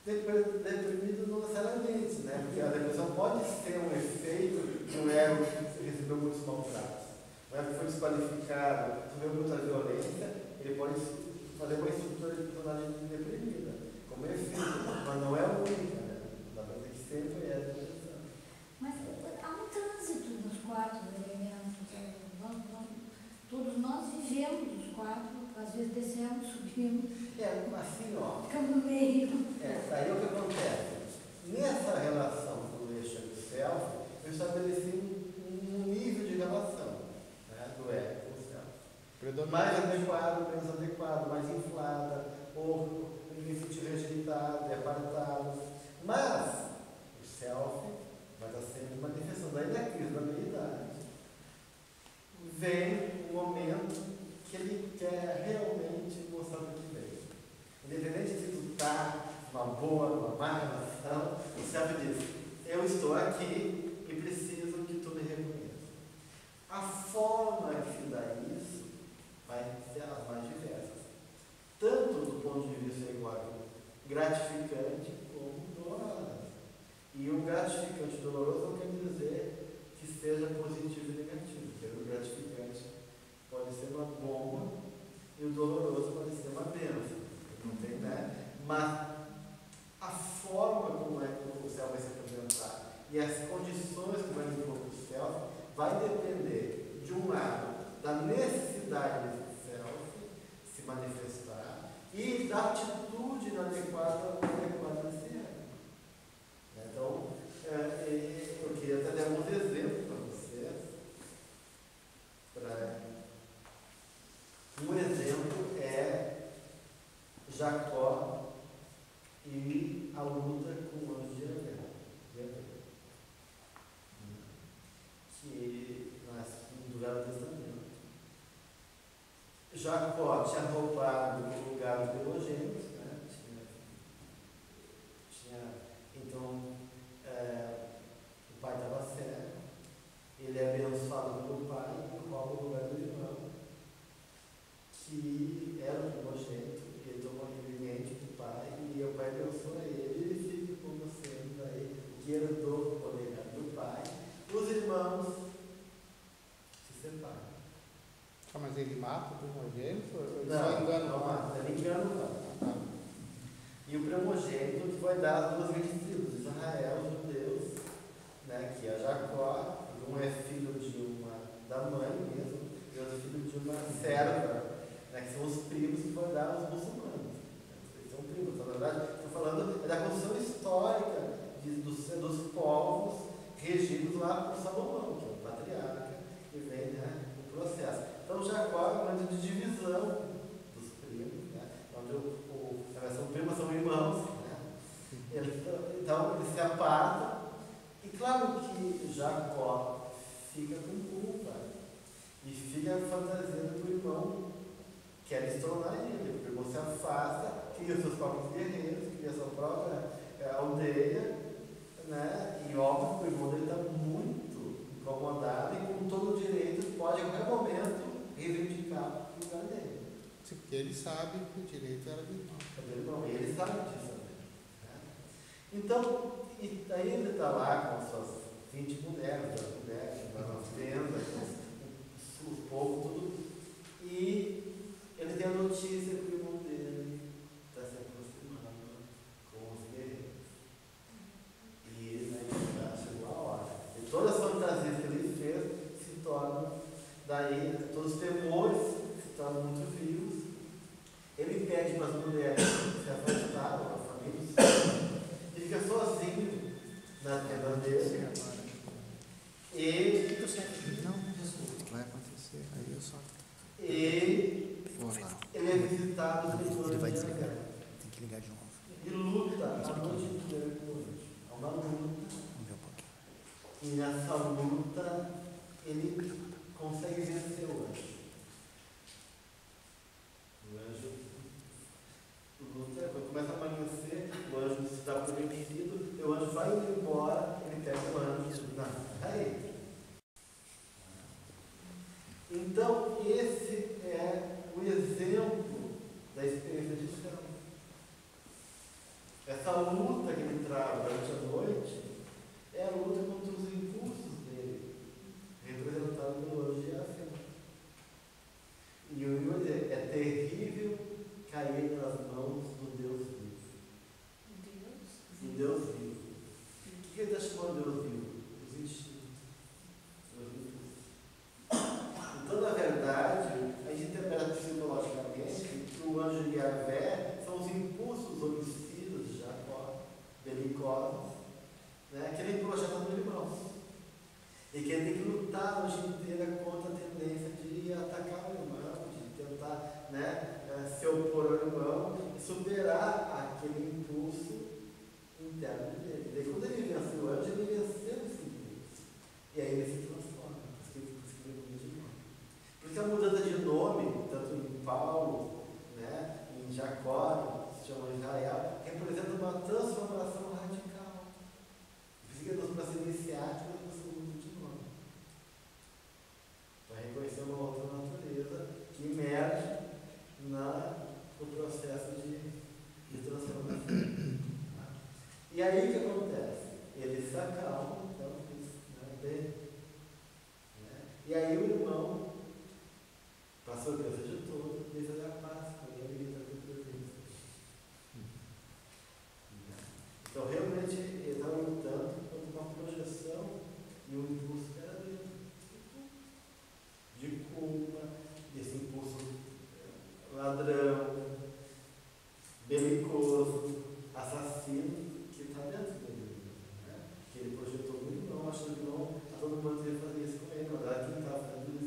Deprimido não necessariamente, né? Porque a depressão pode ser um efeito de um ego que recebeu muitos maltratos. O ego foi desqualificado, sofreu muita violência, ele pode fazer uma estrutura de personagem deprimida, como efeito, mas não é a única, né? Dá para dizer que sempre é depressão. Mas há um trânsito dos quatro elementos. Todos nós vivemos os quatro, às vezes descemos, subimos. Assim, ó. Ficamos no meio. Aí o que acontece? Nessa relação do eixo e do self, eu estabeleci um nível de relação, né, do ego com o self. Mais adequado, menos adequado, mais inflada, ou me sentir rejeitado, apartado. Mas o self vai estar sempre manifestando. Daí na crise da meia-idade vem um momento que ele quer realmente mostrar o que vem. Independente de tu estar uma boa, uma má relação, o self diz, eu estou aqui e preciso que tu me reconheça. A forma que se dá isso vai ser as mais diversas. Tanto do ponto de vista gratificante como dolorosa. E o gratificante e doloroso não quer dizer que seja positivo e negativo. Porque o gratificante pode ser uma bomba e o doloroso pode ser uma bênção. Não tem, né? Mas a forma como é que o céu vai se apresentar e as condições que vai impor o céu vai depender, de um lado, da necessidade desse céu se manifestar e da atitude inadequada desse ego. Então, eu queria até dar alguns exemplos para vocês. Um exemplo é Jacó e a luta com o anjo de Jafé, que nasce do Velho Testamento. Jacó tinha roubado o lugar dos primogênitos, né? Então o pai estava cego, ele é abençoado pelo pai e rouba o lugar do irmão, que era o primogênito, e ele tomou ingrediente do pai, e o pai abençoa ele, e ele fica como sendo aí, que herdou o legado do pai. Os irmãos se separam. Mas ele mata o primogênito? Não, ele engana o pai. E o primogênito que vai dar as duas grandes tribos, Israel, os judeus, né, que é Jacó, um é filho da mãe mesmo, e outro filho de uma serva, né, que são os primos que vão dar os muçulmanos. Eles são primos, na verdade, estou falando da construção histórica dos povos regidos lá por Salomão, que é o patriarca, que vem, né, no processo. Então Jacó é um momento de divisão dos primos, né, onde são primos, são irmãos, né? Então eles se apartam, e claro que Jacó fica com culpa e fica fantasiando que o irmão quer destronar ele, o irmão se afasta, cria seus próprios guerreiros, cria sua própria aldeia, né? E óbvio que o irmão dele está muito incomodado e com todo o direito pode a qualquer momento reivindicar o lugar dele. Sim, porque ele sabe que o direito era do irmão. E ele sabe disso também. Né? Então, e aí ele está lá com suas 20 mulheres, nas tendas, os povos, tudo. E ele tem a notícia que o irmão dele está se aproximando com os guerreiros. E né, já chegou a hora. E todas as fantasias que ele fez se tornam, daí, todos os temores se tornam muito vivos. Ele pede para as mulheres se afastarem, a família, e fica sozinho na tenda dele. E Não, vai acontecer. Aí eu só. ele é visitado Ele vai de desligar. Agar. Tem que ligar de novo. E luta a noite inteira com o anjo. É uma luta. Vamos ver um pouquinho. E nessa luta ele consegue vencer o anjo. O anjo luta, quando começa a amanhecer, o anjo se dá por vencido, e o anjo vai embora, ele pega o anjo na aí. Então, esse é o exemplo da experiência de céu. Essa luta que ele trava durante a noite é a luta contra os impulsos dele, representado pelo anjo de Jafé. E eu ia dizer, é terrível cair nas mãos do Deus vivo. Do Deus vivo. O que ele está chamando de Deus vivo? Os instintos. Os impulsos. Então, na verdade, a gente interpreta psicologicamente que o anjo de Yahvé são os impulsos homicidas de Jacó, belicosos, né, que ele projeta no irmão. E que ele tem que lutar a noite inteira contra a tendência de atacar o irmão, de tentar, né, se opor ao irmão e superar aquele impulso interno dele. E quando ele vence o anjo, ele venceu esse impulso. E aí ele se transforma. Por isso a mudança de nome, tanto em Paulo, né, em Jacó, que se chama Israel, representa uma transformação radical. Para ser iniciático, você muda de nome. Para reconhecer uma outra natureza que emerge no processo de transformação. E aí o que acontece? Ele se acalma, então, né? E aí o irmão, para a surpresa de todos, deseja a paz com ele e trazer presença. Então, realmente, ele estava lutando contra uma projeção e um impulso que era dele. De culpa, desse impulso ladrão, belicoso, assassino, que está dentro dele. Né? Que ele projetou no irmão, achando que não, a todo mundo ia fazer isso com ele, mas era quem estava fazendo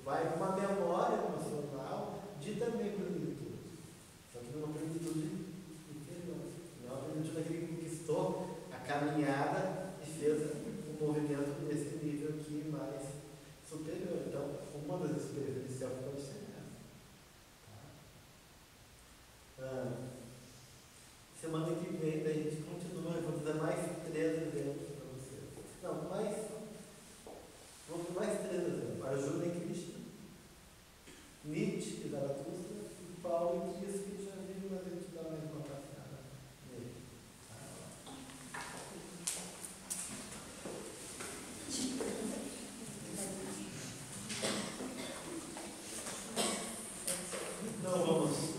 vai para uma memória emocional de também plenitude. Só que numa plenitude interior. Não é uma plenitude daquele que conquistou a caminhada e fez um movimento nesse nível aqui mais superior. Então, uma das experiências pode ser essa. Semana que vem, daí a gente continua, eu vou dar mais 3 exemplos para vocês. Não, vamos para mais 3 exemplos. Arjuna e Krishna, Nietzsche e Zaratustra, e Paulo e Cristo, que já viram, mas a gente dá mais uma passada nele. Então vamos